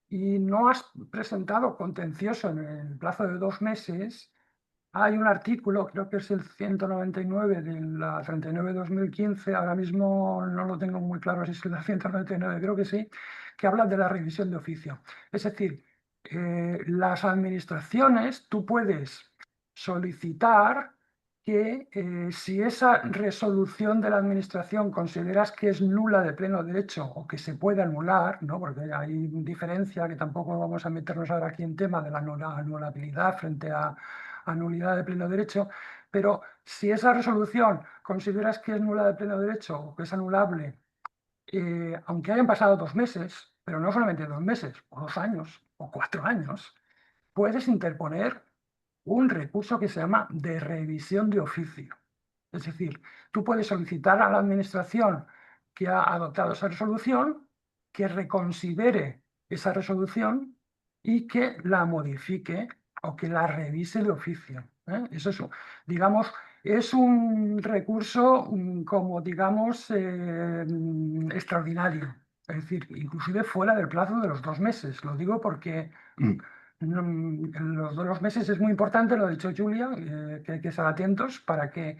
y no has presentado contencioso en el plazo de 2 meses, hay un artículo, creo que es el 199 de la 39/2015, ahora mismo no lo tengo muy claro si es el 199, creo que sí, que habla de la revisión de oficio. Es decir, las administraciones, tú puedes solicitar que si esa resolución de la administración consideras que es nula de pleno derecho o que se puede anular, ¿no? Porque hay diferencia que tampoco vamos a meternos ahora aquí en tema de la anulabilidad frente a nulidad de pleno derecho, pero si esa resolución consideras que es nula de pleno derecho o que es anulable, aunque hayan pasado 2 meses, pero no solamente 2 meses, o 2 años, o 4 años, puedes interponer un recurso que se llama de revisión de oficio. Es decir, tú puedes solicitar a la administración que ha adoptado esa resolución que reconsidere esa resolución y que la modifique o que la revise de oficio. Eso es, digamos, es un recurso como, digamos, extraordinario. Es decir, inclusive fuera del plazo de los 2 meses. Lo digo porque en los 2 meses es muy importante, lo ha dicho Julia, que hay que estar atentos para que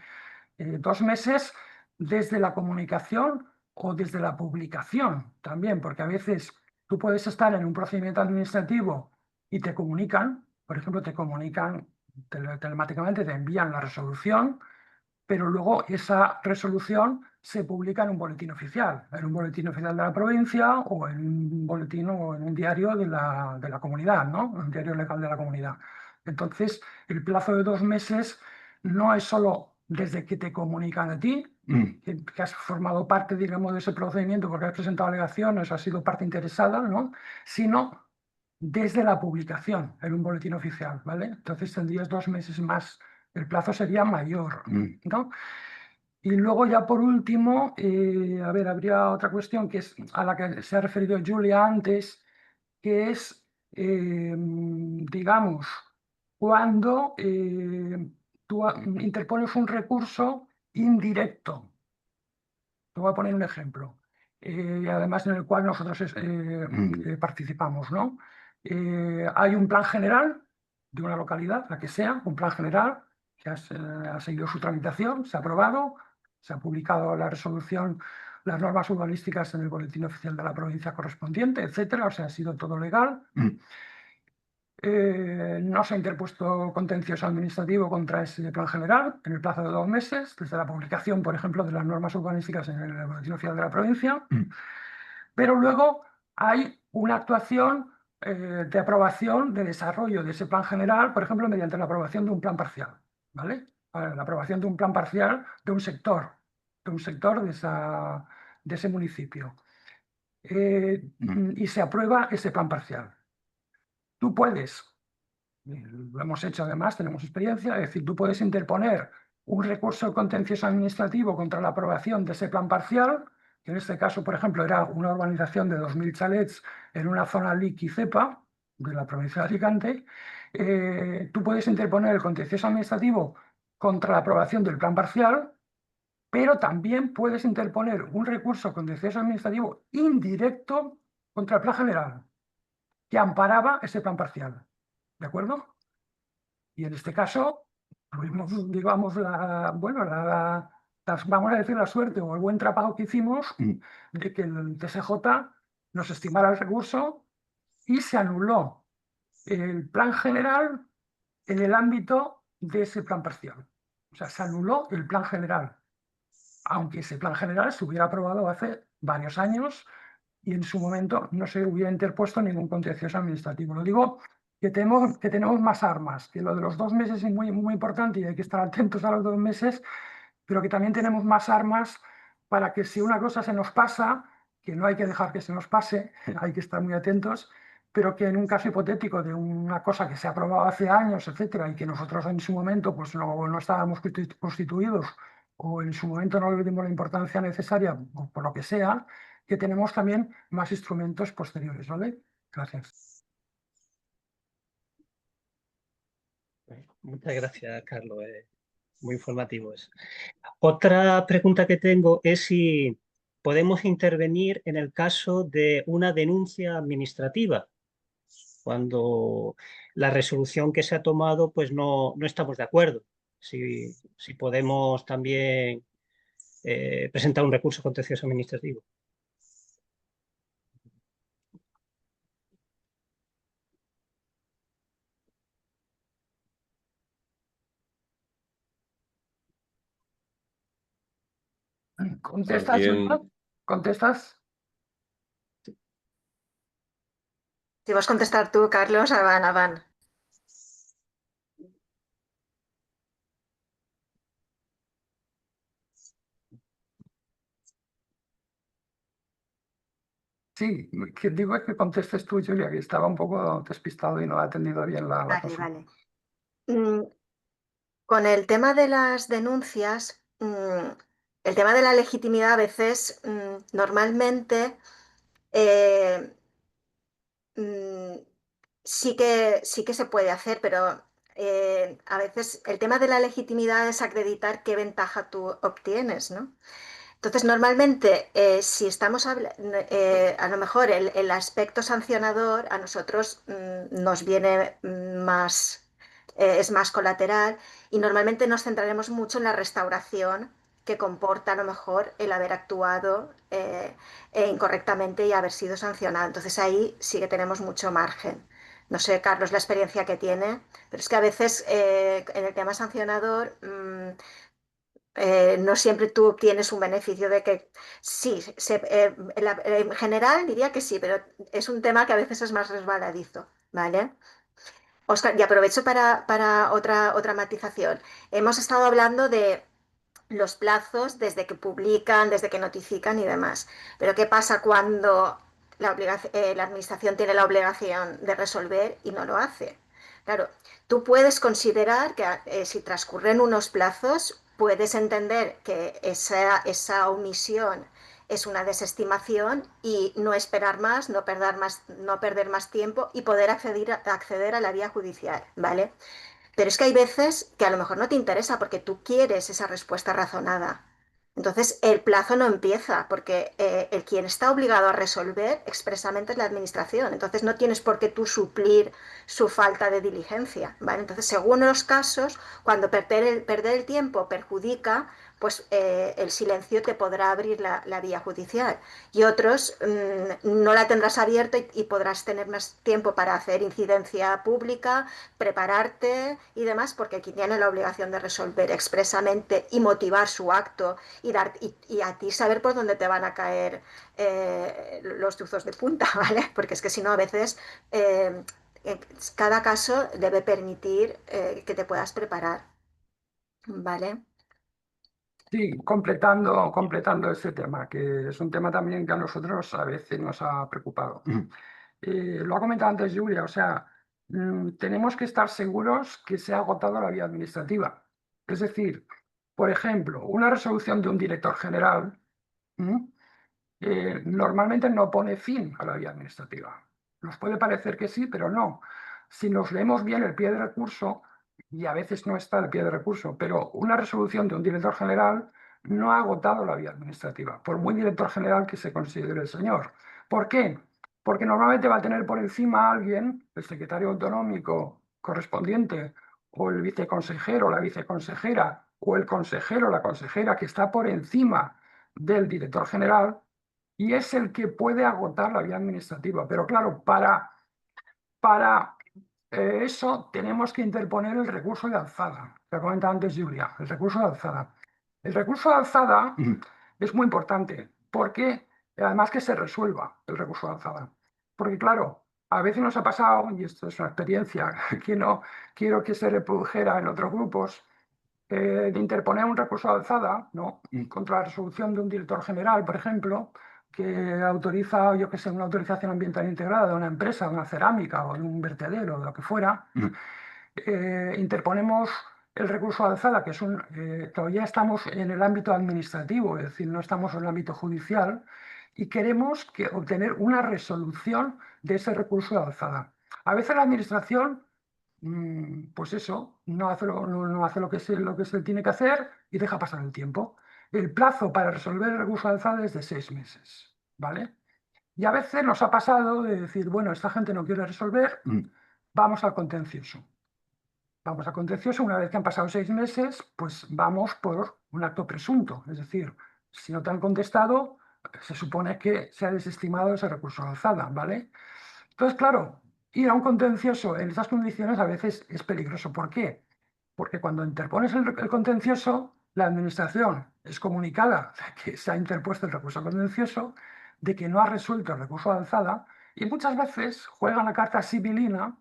2 meses desde la comunicación o desde la publicación también, porque a veces tú puedes estar en un procedimiento administrativo y te comunican, por ejemplo, te comunican telemáticamente, te envían la resolución, pero luego esa resolución se publica en un boletín oficial de la provincia o en un boletín o en un diario de la comunidad, ¿no? Un diario legal de la comunidad. Entonces, el plazo de 2 meses no es solo desde que te comunican a ti, que has formado parte, digamos, de ese procedimiento porque has presentado alegaciones, has sido parte interesada, ¿no? Sino desde la publicación en un boletín oficial, ¿vale? Entonces tendrías 2 meses más el plazo sería mayor, ¿no? Y luego ya por último, a ver, habría otra cuestión que es a la que se ha referido Julia antes, que es, digamos, cuando tú interpones un recurso indirecto. Te voy a poner un ejemplo, además en el cual nosotros participamos, ¿no? Hay un plan general de una localidad, la que sea, un plan general que ha seguido su tramitación, se ha aprobado, se ha publicado la resolución, las normas urbanísticas en el boletín oficial de la provincia correspondiente, etcétera, o sea, ha sido todo legal. No se ha interpuesto contencioso administrativo contra ese plan general en el plazo de 2 meses, desde la publicación, por ejemplo, de las normas urbanísticas en el boletín oficial de la provincia. Pero luego hay una actuación de aprobación, de desarrollo de ese plan general, por ejemplo, mediante la aprobación de un plan parcial, ¿vale? La aprobación de un plan parcial de un sector de ese municipio. Y se aprueba ese plan parcial. Tú puedes, lo hemos hecho además, tenemos experiencia, es decir, tú puedes interponer un recurso contencioso administrativo contra la aprobación de ese plan parcial, que en este caso, por ejemplo, era una urbanización de 2.000 chalets en una zona LIC y CEPA de la provincia de Alicante. Tú puedes interponer el contencioso administrativo contra la aprobación del plan parcial, pero también puedes interponer un recurso contencioso administrativo indirecto contra el plan general, que amparaba ese plan parcial. ¿De acuerdo? Y en este caso, tuvimos, digamos, vamos a decir, la suerte o el buen trabajo que hicimos de que el TSJ nos estimara el recurso y se anuló el plan general en el ámbito de ese plan parcial. O sea, se anuló el plan general, aunque ese plan general se hubiera aprobado hace varios años y en su momento no se hubiera interpuesto ningún contencioso administrativo. Lo digo que tenemos más armas, que lo de los 2 meses es muy, muy importante y hay que estar atentos a los 2 meses, pero que también tenemos más armas para que si una cosa se nos pasa, que no hay que dejar que se nos pase, hay que estar muy atentos, pero que en un caso hipotético de una cosa que se ha aprobado hace años, etcétera, y que nosotros en su momento pues no estábamos constituidos o en su momento no le dimos la importancia necesaria, por lo que sea, que tenemos también más instrumentos posteriores, ¿vale? Gracias. Muchas gracias, Carlos. Muy informativo eso. Otra pregunta que tengo es si podemos intervenir en el caso de una denuncia administrativa, cuando la resolución que se ha tomado pues no estamos de acuerdo. Si podemos también presentar un recurso contencioso administrativo. ¿Contestas, Julia? ¿Contestas? Si vas a contestar tú, Carlos, avant. Sí, que digo es que contestes tú, Julia, que estaba un poco despistado y no ha atendido bien la cosa. Vale. Con el tema de las denuncias, el tema de la legitimidad a veces, normalmente, sí que se puede hacer, pero a veces el tema de la legitimidad es acreditar qué ventaja tú obtienes, ¿no? Entonces, normalmente, si estamos a lo mejor el aspecto sancionador a nosotros nos viene más, es más colateral y normalmente nos centraremos mucho en la restauración que comporta a lo mejor el haber actuado incorrectamente y haber sido sancionado. Entonces ahí sí que tenemos mucho margen. No sé, Carlos, la experiencia que tiene, pero es que a veces en el tema sancionador no siempre tú obtienes un beneficio de que sí, en general diría que sí, pero es un tema que a veces es más resbaladizo, ¿vale? Óscar, y aprovecho para otra matización. Hemos estado hablando de los plazos desde que publican, desde que notifican y demás, pero ¿qué pasa cuando la administración tiene la obligación de resolver y no lo hace? Claro, tú puedes considerar que si transcurren unos plazos, puedes entender que esa omisión es una desestimación y no esperar más, no perder más tiempo y poder acceder a la vía judicial, ¿vale? Pero es que hay veces que a lo mejor no te interesa porque tú quieres esa respuesta razonada. Entonces, el plazo no empieza porque el quien está obligado a resolver expresamente es la administración. Entonces, no tienes por qué tú suplir su falta de diligencia, ¿vale? Entonces, según los casos, cuando perder el tiempo perjudica, pues el silencio te podrá abrir la vía judicial. Y otros no la tendrás abierta y podrás tener más tiempo para hacer incidencia pública, prepararte y demás, porque quien tiene la obligación de resolver expresamente y motivar su acto y a ti saber por dónde te van a caer los truzos de punta, ¿vale? Porque es que si no, a veces cada caso debe permitir que te puedas preparar, ¿vale? Sí, completando ese tema, que es un tema también que a nosotros a veces nos ha preocupado. Lo ha comentado antes Julia, o sea, tenemos que estar seguros que se ha agotado la vía administrativa. Es decir, por ejemplo, una resolución de un director general normalmente no pone fin a la vía administrativa. Nos puede parecer que sí, pero no. Si nos leemos bien el pie de recurso, y a veces no está el pie de recurso, pero una resolución de un director general no ha agotado la vía administrativa, por muy director general que se considere el señor. ¿Por qué? Porque normalmente va a tener por encima a alguien, el secretario autonómico correspondiente, o el viceconsejero, la viceconsejera, o el consejero, la consejera, que está por encima del director general, y es el que puede agotar la vía administrativa. Pero claro, para eso tenemos que interponer el recurso de alzada, que ha comentado antes Julia, el recurso de alzada. El recurso de alzada es muy importante porque además que se resuelva el recurso de alzada. Porque claro, a veces nos ha pasado, y esto es una experiencia que no quiero que se reprodujera en otros grupos, de interponer un recurso de alzada, ¿no?, contra la resolución de un director general, por ejemplo, que autoriza, yo qué sé, una autorización ambiental integrada de una empresa, de una cerámica o de un vertedero, de lo que fuera, interponemos el recurso de alzada, que es todavía estamos en el ámbito administrativo, es decir, no estamos en el ámbito judicial, y queremos obtener una resolución de ese recurso de alzada. A veces la administración pues eso, no hace lo que se tiene que hacer y deja pasar el tiempo. El plazo para resolver el recurso de alzada es de 6 meses, ¿vale? Y a veces nos ha pasado de decir, bueno, esta gente no quiere resolver, vamos al contencioso. Vamos al contencioso, una vez que han pasado 6 meses, pues vamos por un acto presunto. Es decir, si no te han contestado, se supone que se ha desestimado ese recurso de alzada, ¿vale? Entonces, claro, ir a un contencioso en estas condiciones a veces es peligroso. ¿Por qué? Porque cuando interpones el contencioso, la administración es comunicada de que se ha interpuesto el recurso contencioso, de que no ha resuelto el recurso de alzada, y muchas veces juegan la carta sibilina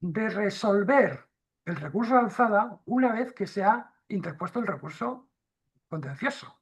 de resolver el recurso de alzada una vez que se ha interpuesto el recurso contencioso.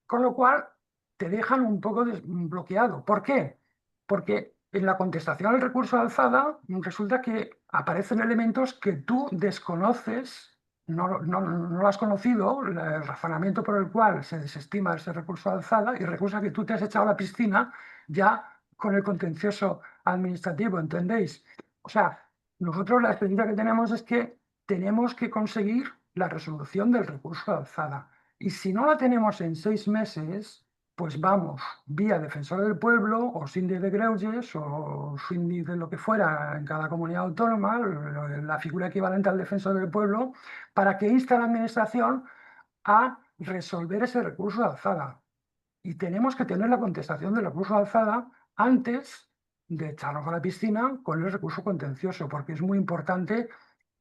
Con lo cual, te dejan un poco bloqueado. ¿Por qué? Porque en la contestación al recurso de alzada resulta que aparecen elementos que tú desconoces, no lo has conocido, el razonamiento por el cual se desestima ese recurso de alzada, y resulta que tú te has echado a la piscina ya con el contencioso administrativo, ¿entendéis? O sea, nosotros la experiencia que tenemos es que tenemos que conseguir la resolución del recurso de alzada. Y si no la tenemos en 6 meses, pues vamos vía defensor del pueblo o síndic de greuges o síndic de lo que fuera en cada comunidad autónoma, la figura equivalente al defensor del pueblo, para que inste a la administración a resolver ese recurso de alzada. Y tenemos que tener la contestación del recurso de alzada antes de echarnos a la piscina con el recurso contencioso, porque es muy importante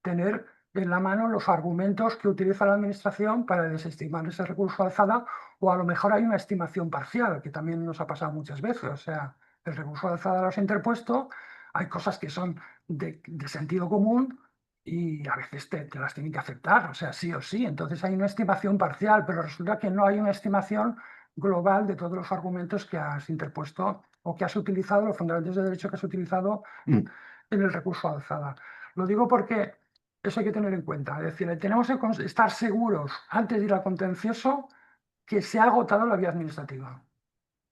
tener en la mano los argumentos que utiliza la administración para desestimar ese recurso de alzada, o a lo mejor hay una estimación parcial, que también nos ha pasado muchas veces. O sea, el recurso de alzada lo has interpuesto, hay cosas que son de sentido común y a veces te las tienen que aceptar, o sea, sí o sí. Entonces hay una estimación parcial, pero resulta que no hay una estimación global de todos los argumentos que has interpuesto o que has utilizado, los fundamentos de derecho que has utilizado en el recurso de alzada. Lo digo porque eso hay que tener en cuenta. Es decir, tenemos que estar seguros antes de ir al contencioso que se ha agotado la vía administrativa.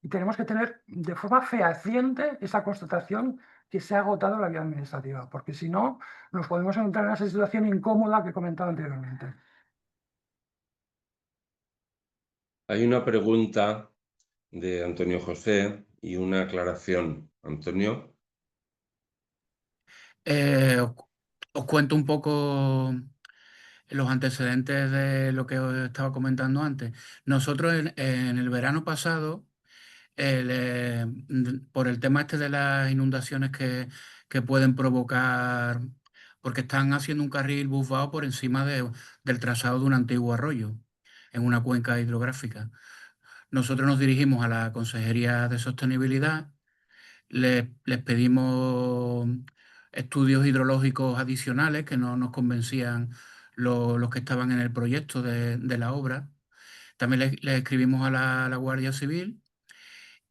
Y tenemos que tener de forma fehaciente esa constatación que se ha agotado la vía administrativa, porque si no, nos podemos encontrar en esa situación incómoda que he comentado anteriormente. Hay una pregunta de Antonio José y una aclaración. Antonio. Os cuento un poco los antecedentes de lo que os estaba comentando antes. Nosotros en el verano pasado, por el tema este de las inundaciones que pueden provocar, porque están haciendo un carril bufado por encima del trazado de un antiguo arroyo en una cuenca hidrográfica. Nosotros nos dirigimos a la Consejería de Sostenibilidad, les pedimos estudios hidrológicos adicionales que no nos convencían los que estaban en el proyecto de la obra. También le escribimos a la Guardia Civil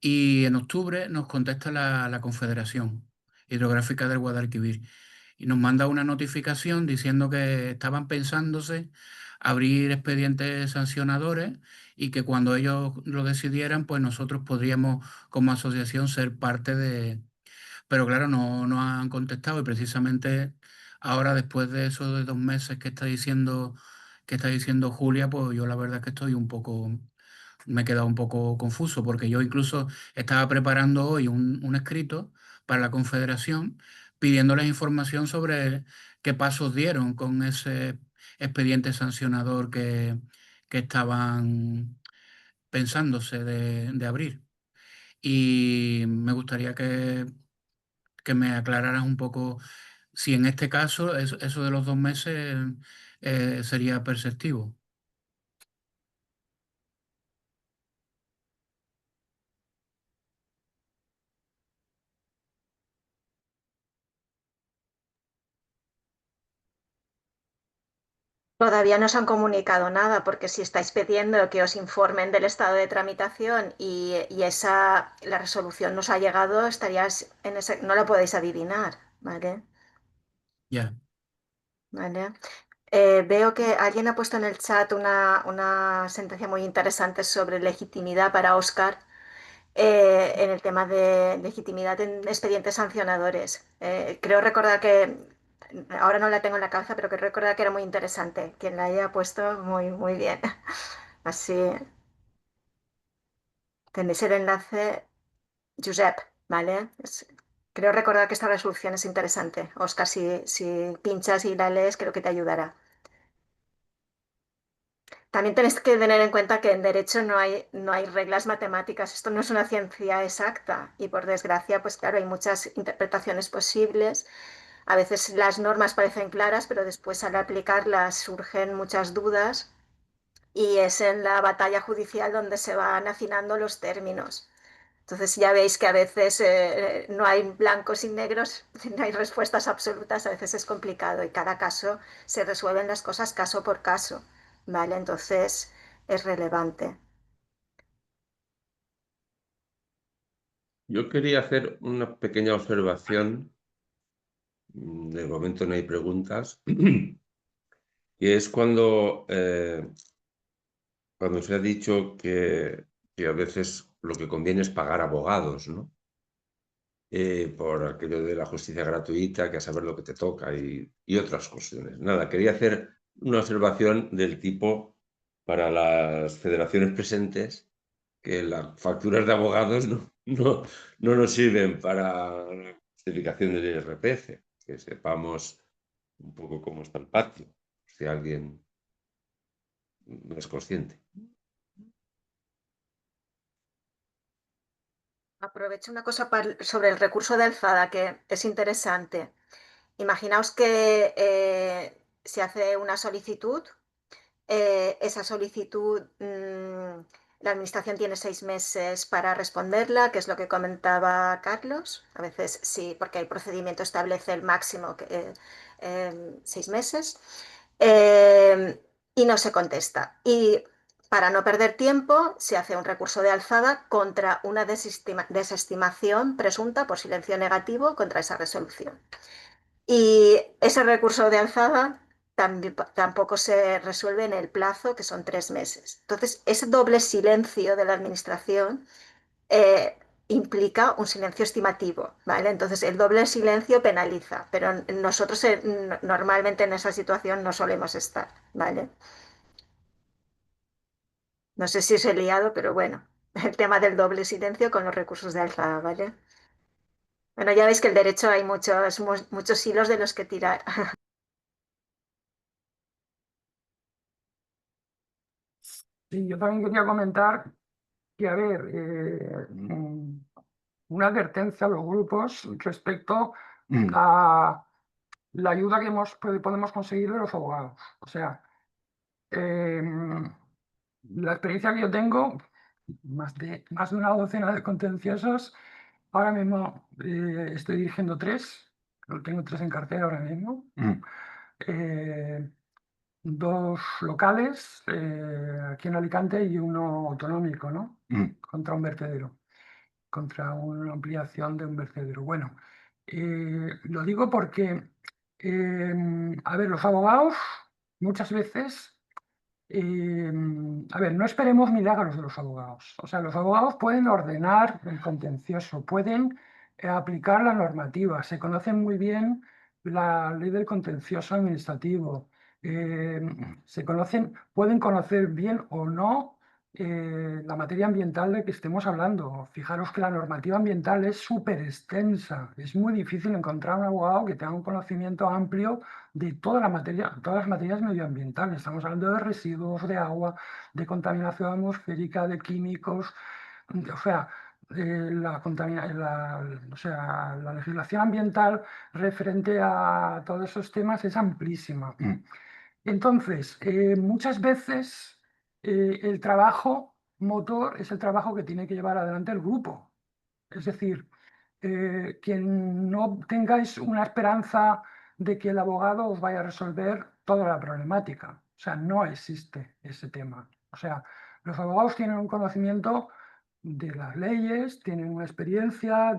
y en octubre nos contesta la Confederación Hidrográfica del Guadalquivir y nos manda una notificación diciendo que estaban pensándose abrir expedientes sancionadores y que cuando ellos lo decidieran, pues nosotros podríamos como asociación ser parte de... Pero claro, no han contestado y precisamente ahora, después de eso de 2 meses que está diciendo Julia, pues yo la verdad es que estoy un poco, me he quedado un poco confuso porque yo incluso estaba preparando hoy un escrito para la Confederación pidiéndoles información sobre qué pasos dieron con ese expediente sancionador que estaban pensándose de abrir. Y me gustaría que me aclararas un poco si en este caso eso de los 2 meses sería perceptivo. Todavía no os han comunicado nada, porque si estáis pidiendo que os informen del estado de tramitación y la resolución nos ha llegado, estarías en ese, no lo podéis adivinar, ¿vale? Ya. ¿Vale? Veo que alguien ha puesto en el chat una sentencia muy interesante sobre legitimidad para Óscar en el tema de legitimidad en expedientes sancionadores. Creo recordar que, ahora no la tengo en la cabeza, pero creo recordar que era muy interesante. Quien la haya puesto, muy, muy bien. Así, tenéis el enlace, Josep, ¿vale? Creo recordar que esta resolución es interesante. Óscar, si pinchas y la lees, creo que te ayudará. También tenéis que tener en cuenta que en derecho no hay reglas matemáticas, esto no es una ciencia exacta y por desgracia, pues claro, hay muchas interpretaciones posibles. A veces las normas parecen claras, pero después al aplicarlas surgen muchas dudas y es en la batalla judicial donde se van afinando los términos. Entonces ya veis que a veces no hay blancos y negros, no hay respuestas absolutas, a veces es complicado y cada caso se resuelven las cosas caso por caso, ¿vale? Entonces es relevante. Yo quería hacer una pequeña observación. De momento no hay preguntas. Y es cuando se ha dicho que a veces lo que conviene es pagar abogados, ¿no? Por aquello de la justicia gratuita, que a saber lo que te toca y otras cuestiones. Nada, quería hacer una observación del tipo para las federaciones presentes, que las facturas de abogados no nos sirven para la justificación del IRPF, que sepamos un poco cómo está el patio, si alguien no es consciente. Aprovecho una cosa sobre el recurso de alzada que es interesante. Imaginaos que se hace una solicitud. Esa solicitud, la administración tiene 6 meses para responderla, que es lo que comentaba Carlos. A veces sí, porque el procedimiento establece el máximo, 6 meses, y no se contesta. Y para no perder tiempo, se hace un recurso de alzada contra una desestimación presunta por silencio negativo contra esa resolución. Y ese recurso de alzada tampoco se resuelve en el plazo, que son 3 meses. Entonces, ese doble silencio de la administración implica un silencio estimativo, ¿vale? Entonces, el doble silencio penaliza, pero nosotros normalmente en esa situación no solemos estar, ¿vale? No sé si os he liado, pero bueno, el tema del doble silencio con los recursos de alzada, ¿vale? Bueno, ya veis que el derecho hay muchos hilos de los que tirar. Sí, yo también quería comentar que, a ver, una advertencia a los grupos respecto a la ayuda que podemos conseguir de los abogados. O sea, la experiencia que yo tengo, más de una docena de contenciosos, ahora mismo estoy dirigiendo 3, tengo 3 en cartera ahora mismo. 2 locales aquí en Alicante y uno autonómico, ¿no? Contra un vertedero, contra una ampliación de un vertedero. Bueno, lo digo porque, a ver, los abogados muchas veces, a ver, no esperemos milagros de los abogados. O sea, los abogados pueden ordenar el contencioso, pueden aplicar la normativa, se conocen muy bien la ley del contencioso administrativo, pueden conocer bien o no la materia ambiental de que estemos hablando. Fijaros que la normativa ambiental es súper extensa, es muy difícil encontrar un abogado que tenga un conocimiento amplio de todas las materias medioambientales. Estamos hablando de residuos, de agua, de contaminación atmosférica, de químicos, o sea, la legislación ambiental referente a todos esos temas es amplísima. Entonces, muchas veces el trabajo motor es el trabajo que tiene que llevar adelante el grupo. Es decir, que no tengáis una esperanza de que el abogado os vaya a resolver toda la problemática. O sea, no existe ese tema. O sea, los abogados tienen un conocimiento de las leyes, tienen una experiencia,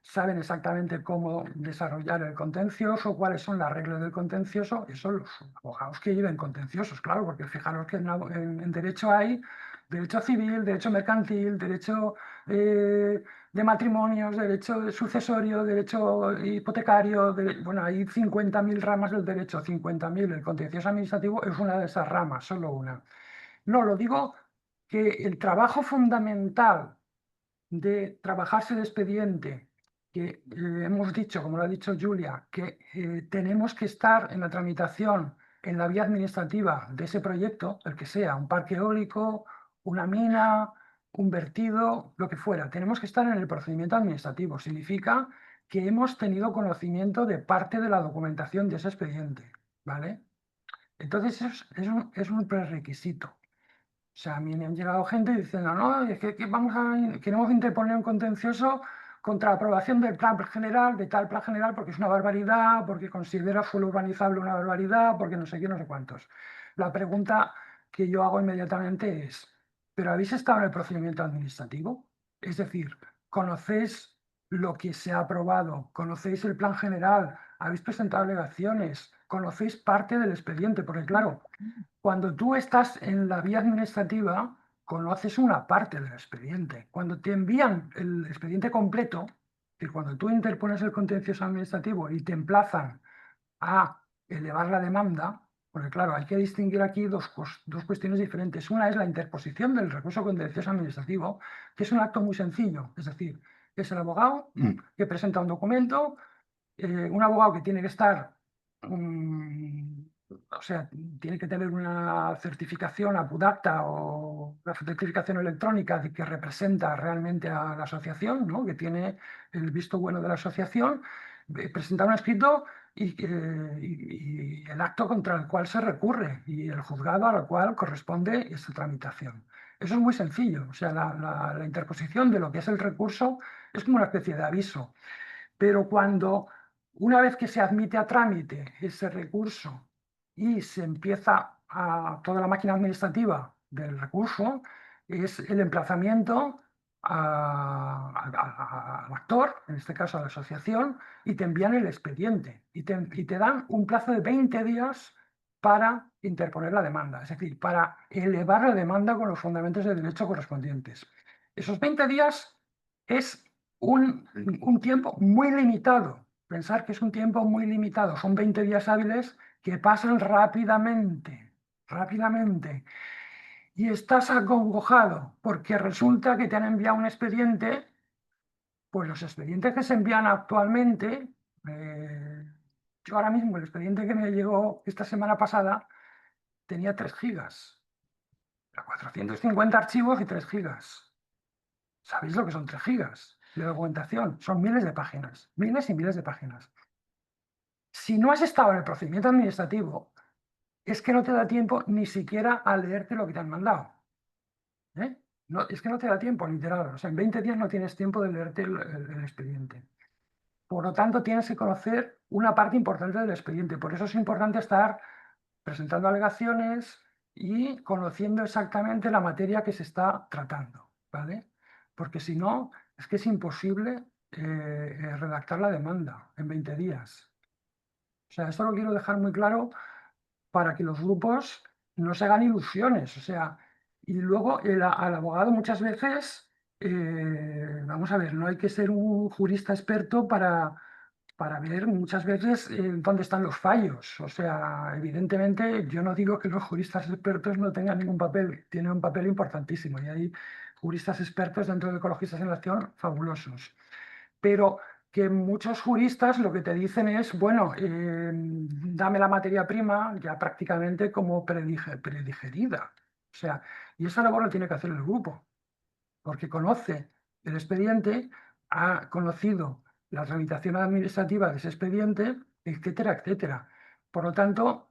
saben exactamente cómo desarrollar el contencioso, cuáles son las reglas del contencioso. Eso los abogados que lleven contenciosos, claro, porque fijaros que en derecho hay derecho civil, derecho mercantil, derecho de matrimonios, derecho sucesorio, derecho hipotecario, bueno, hay 50.000 ramas del derecho, 50.000. El contencioso administrativo es una de esas ramas, solo una. No, lo digo que el trabajo fundamental de trabajarse el expediente, que hemos dicho, como lo ha dicho Julia, que tenemos que estar en la tramitación, en la vía administrativa de ese proyecto, el que sea, un parque eólico, una mina, un vertido, lo que fuera. Tenemos que estar en el procedimiento administrativo. Significa que hemos tenido conocimiento de parte de la documentación de ese expediente, ¿vale? Entonces es un prerequisito. O sea, a mí me han llegado gente diciendo, no, es que queremos interponer un contencioso contra la aprobación del plan general, de tal plan general, porque es una barbaridad, porque considera suelo urbanizable una barbaridad, porque no sé qué, no sé cuántos. La pregunta que yo hago inmediatamente es, ¿pero habéis estado en el procedimiento administrativo? Es decir, ¿conocéis lo que se ha aprobado? ¿Conocéis el plan general? ¿Habéis presentado alegaciones? ¿Conocéis parte del expediente? Porque claro, cuando tú estás en la vía administrativa, conoces una parte del expediente. Cuando te envían el expediente completo, que cuando tú interpones el contencioso administrativo y te emplazan a elevar la demanda, porque claro, hay que distinguir aquí dos cuestiones diferentes. Una es la interposición del recurso contencioso administrativo, que es un acto muy sencillo, es decir, es el abogado que presenta un documento, un abogado que tiene que estar, o sea, tiene que tener una certificación APUDACTA o una certificación electrónica de que representa realmente a la asociación, ¿no? Que tiene el visto bueno de la asociación, presentar un escrito y el acto contra el cual se recurre y el juzgado al cual corresponde esa tramitación. Eso es muy sencillo, o sea, la interposición de lo que es el recurso es como una especie de aviso. Pero cuando, una vez que se admite a trámite ese recurso y se empieza a toda la máquina administrativa del recurso, es el emplazamiento al actor, en este caso a la asociación, y te envían el expediente y te dan un plazo de 20 días para interponer la demanda, es decir, para elevar la demanda con los fundamentos de derecho correspondientes. Esos 20 días es un tiempo muy limitado. Pensar que es un tiempo muy limitado. Son 20 días hábiles que pasan rápidamente, rápidamente. Y estás acongojado porque resulta que te han enviado un expediente. Pues los expedientes que se envían actualmente, yo ahora mismo el expediente que me llegó esta semana pasada tenía 3 gigas. 450 archivos y 3 gigas. ¿Sabéis lo que son 3 gigas de documentación? Son miles de páginas, miles y miles de páginas. Si no has estado en el procedimiento administrativo, es que no te da tiempo ni siquiera a leerte lo que te han mandado. No, es que no te da tiempo, literal. O sea, en 20 días no tienes tiempo de leerte el expediente. Por lo tanto, tienes que conocer una parte importante del expediente. Por eso es importante estar presentando alegaciones y conociendo exactamente la materia que se está tratando, ¿vale? Porque si no, es que es imposible redactar la demanda en 20 días. O sea, esto lo quiero dejar muy claro para que los grupos no se hagan ilusiones. O sea, y luego al abogado muchas veces, vamos a ver, no hay que ser un jurista experto para ver muchas veces dónde están los fallos. O sea, evidentemente yo no digo que los juristas expertos no tengan ningún papel, tienen un papel importantísimo y hay juristas expertos dentro de Ecologistas en Acción fabulosos. Pero que muchos juristas lo que te dicen es, bueno, dame la materia prima ya prácticamente como predigerida. O sea, y esa labor la tiene que hacer el grupo, porque conoce el expediente, ha conocido la tramitación administrativa de ese expediente, etcétera, etcétera. Por lo tanto,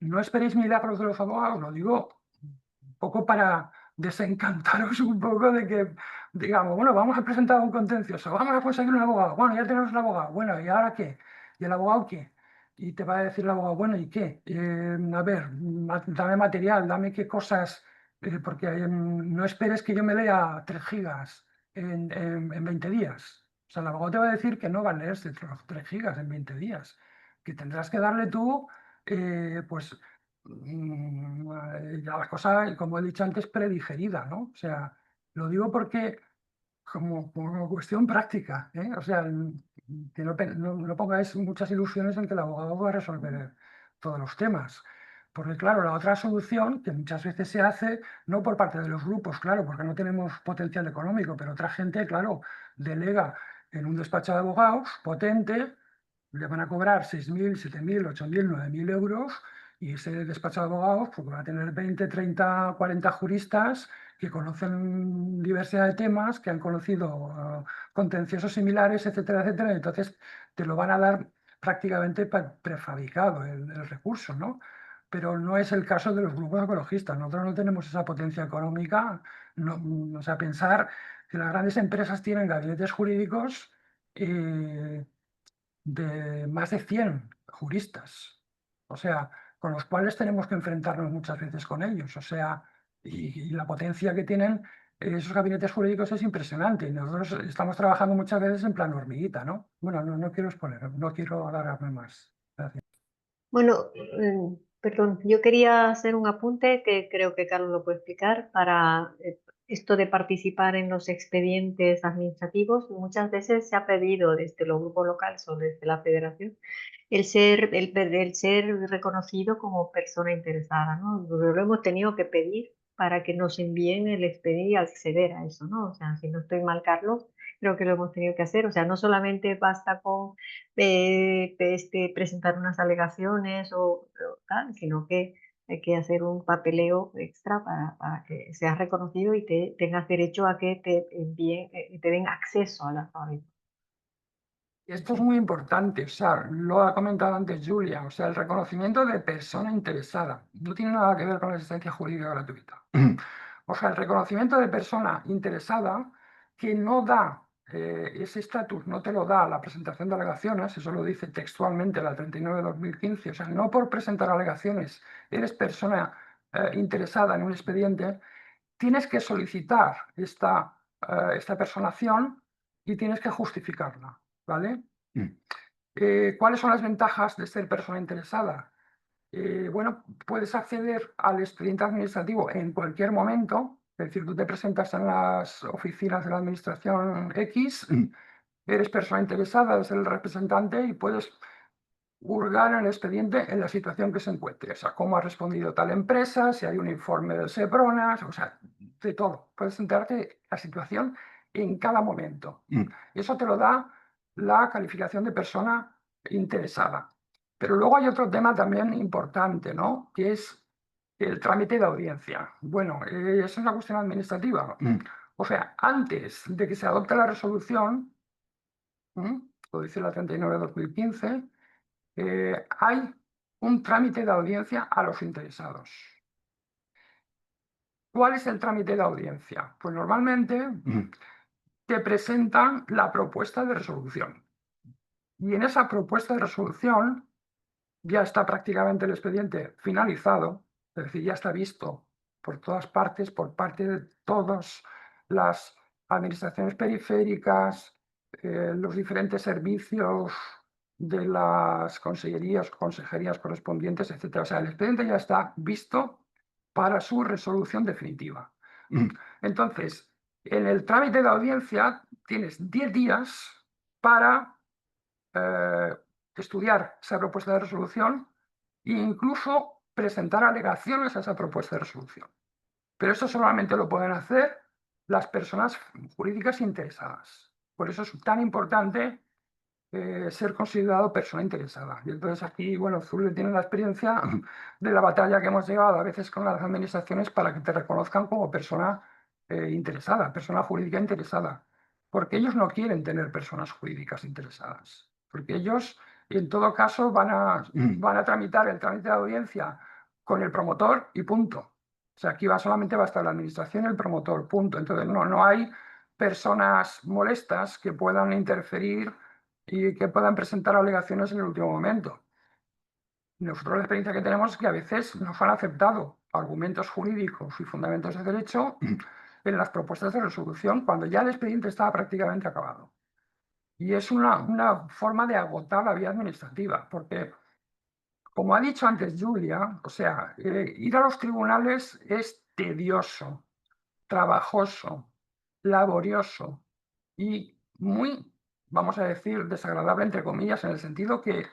no esperéis milagros de los abogados, lo digo un poco para desencantaros un poco de que, digamos, bueno, vamos a presentar un contencioso, vamos a conseguir un abogado, bueno, ya tenemos el abogado, bueno, ¿y ahora qué? ¿Y el abogado qué? Y te va a decir el abogado, bueno, ¿y qué? A ver, dame material, dame qué cosas, porque no esperes que yo me lea 3 gigas en 20 días. O sea, el abogado te va a decir que no va a leerse los 3 gigas en 20 días, que tendrás que darle tú, pues, ya la cosa, como he dicho antes, predigerida, ¿no? O sea, lo digo porque como cuestión práctica, ¿eh? O sea, que no pongáis muchas ilusiones en que el abogado va a resolver todos los temas. Porque claro, la otra solución, que muchas veces se hace, no por parte de los grupos, claro, porque no tenemos potencial económico, pero otra gente, claro, delega en un despacho de abogados potente, le van a cobrar 6.000, 7.000, 8.000, 9.000 euros y ese despacho de abogados pues, va a tener 20, 30, 40 juristas que conocen diversidad de temas, que han conocido contenciosos similares, etcétera, etcétera. Entonces te lo van a dar prácticamente prefabricado el recurso, ¿no? Pero no es el caso de los grupos ecologistas. Nosotros no tenemos esa potencia económica. O sea, pensar que las grandes empresas tienen gabinetes jurídicos de más de 100 juristas, o sea, con los cuales tenemos que enfrentarnos muchas veces con ellos, o sea, y la potencia que tienen esos gabinetes jurídicos es impresionante. Y nosotros estamos trabajando muchas veces en plan hormiguita, ¿no? Bueno, no quiero exponer, no quiero alargarme más. Gracias. Bueno, perdón, yo quería hacer un apunte que creo que Carlos lo puede explicar para esto de participar en los expedientes administrativos. Muchas veces se ha pedido desde los grupos locales o desde la federación el ser reconocido como persona interesada, ¿no? Lo hemos tenido que pedir para que nos envíen el expediente y acceder a eso, ¿no? O sea, si no estoy mal, Carlos, creo que lo hemos tenido que hacer. O sea, no solamente basta con presentar unas alegaciones o tal, sino que hay que hacer un papeleo extra para que seas reconocido y tengas derecho a que te envíen, te den acceso a la fábrica. Esto es muy importante, o sea, lo ha comentado antes Julia, o sea, el reconocimiento de persona interesada no tiene nada que ver con la asistencia jurídica gratuita. O sea, el reconocimiento de persona interesada que no da ese estatus, no te lo da la presentación de alegaciones, eso lo dice textualmente la 39/2015, o sea, no por presentar alegaciones eres persona interesada en un expediente, tienes que solicitar esta esta personación y tienes que justificarla, ¿vale? ¿Cuáles son las ventajas de ser persona interesada? Bueno, puedes acceder al expediente administrativo en cualquier momento, es decir, tú te presentas en las oficinas de la administración X, eres persona interesada, eres el representante y puedes hurgar en el expediente en la situación que se encuentre, o sea, cómo ha respondido tal empresa, si hay un informe del SEPRONAS, o sea, de todo. Puedes enterarte de la situación en cada momento. Eso te lo da la calificación de persona interesada. Pero luego hay otro tema también importante, ¿no? Que es el trámite de audiencia. Bueno, es una cuestión administrativa. O sea, antes de que se adopte la resolución, lo dice la 39/2015, hay un trámite de audiencia a los interesados. ¿Cuál es el trámite de audiencia? Pues normalmente te presentan la propuesta de resolución. Y en esa propuesta de resolución ya está prácticamente el expediente finalizado, es decir, ya está visto por todas partes, por parte de todas las administraciones periféricas, los diferentes servicios de las consejerías correspondientes, etc. O sea, el expediente ya está visto para su resolución definitiva. Entonces, en el trámite de audiencia tienes 10 días para estudiar esa propuesta de resolución e incluso presentar alegaciones a esa propuesta de resolución. Pero eso solamente lo pueden hacer las personas jurídicas interesadas. Por eso es tan importante ser considerado persona interesada. Y entonces aquí, bueno, Zule tiene la experiencia de la batalla que hemos llevado a veces con las administraciones para que te reconozcan como persona interesada, persona jurídica interesada. Porque ellos no quieren tener personas jurídicas interesadas. Porque ellos, en todo caso, van a tramitar el trámite de audiencia con el promotor y punto. O sea, aquí solamente va a estar la administración y el promotor, punto. Entonces, no hay personas molestas que puedan interferir y que puedan presentar alegaciones en el último momento. Nosotros la experiencia que tenemos es que a veces nos han aceptado argumentos jurídicos y fundamentos de derecho en las propuestas de resolución cuando ya el expediente estaba prácticamente acabado. Y es una forma de agotar la vía administrativa, porque, como ha dicho antes Julia, o sea, ir a los tribunales es tedioso, trabajoso, laborioso y muy, vamos a decir, desagradable, entre comillas, en el sentido que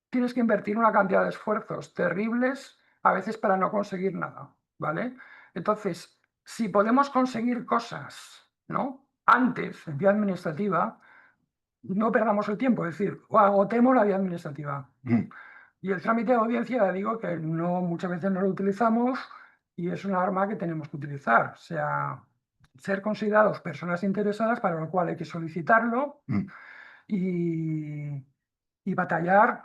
tienes que invertir una cantidad de esfuerzos terribles a veces para no conseguir nada, ¿vale? Entonces, si podemos conseguir cosas, ¿no? Antes, en vía administrativa, no perdamos el tiempo, es decir, o agotemos la vía administrativa. Y el trámite de audiencia, ya digo que muchas veces no lo utilizamos y es un arma que tenemos que utilizar. O sea, ser considerados personas interesadas, para lo cual hay que solicitarlo y batallar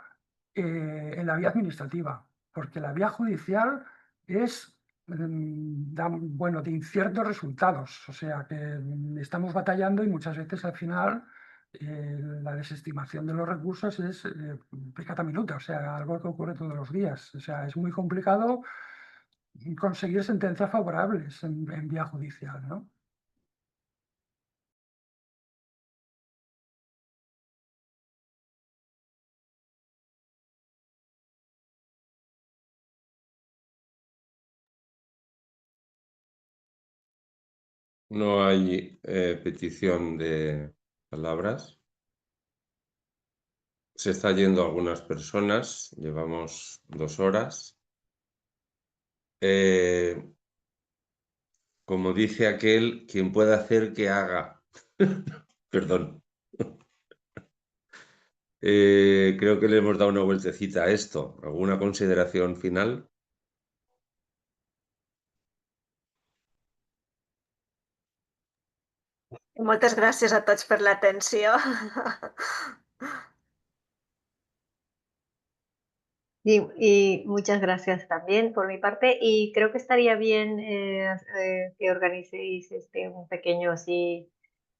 en la vía administrativa, porque la vía judicial es bueno, de inciertos resultados, o sea que estamos batallando y muchas veces al final la desestimación de los recursos es pecata minuta, o sea, algo que ocurre todos los días, o sea, es muy complicado conseguir sentencias favorables en vía judicial, ¿no? No hay petición de palabras. Se está yendo algunas personas, llevamos 2 horas. Como dice aquel, quien pueda hacer que haga. Perdón. Creo que le hemos dado una vueltecita a esto. ¿Alguna consideración final? Moltes gràcies a tots per l'atenció. Y muchas gracias también por mi parte. Y creo que estaría bien que organicéis un pequeño así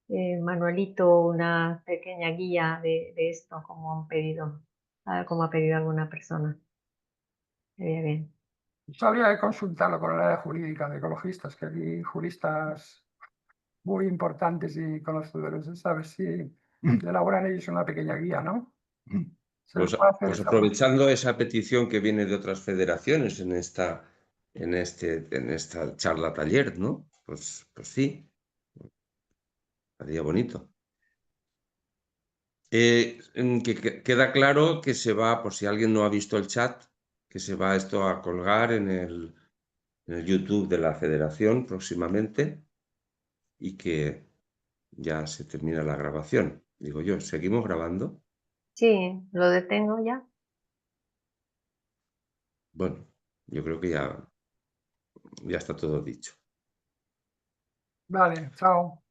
manualito, una pequeña guía de esto, como han pedido, como ha pedido alguna persona. Estaría bien. Eso habría que consultarlo con el área jurídica de ecologistas, que hay juristas muy importantes y conocedores. A ver si elaboran ellos una pequeña guía, ¿no? Se les puede hacer Pues esta aprovechando esa petición que viene de otras federaciones en esta charla taller, ¿no? Pues sí, estaría bonito. Queda claro que se va, por si alguien no ha visto el chat, que se va esto a colgar en el YouTube de la federación próximamente y que ya se termina la grabación. Digo yo, ¿seguimos grabando? Sí, lo detengo ya. Bueno, yo creo que ya está todo dicho. Vale, chao.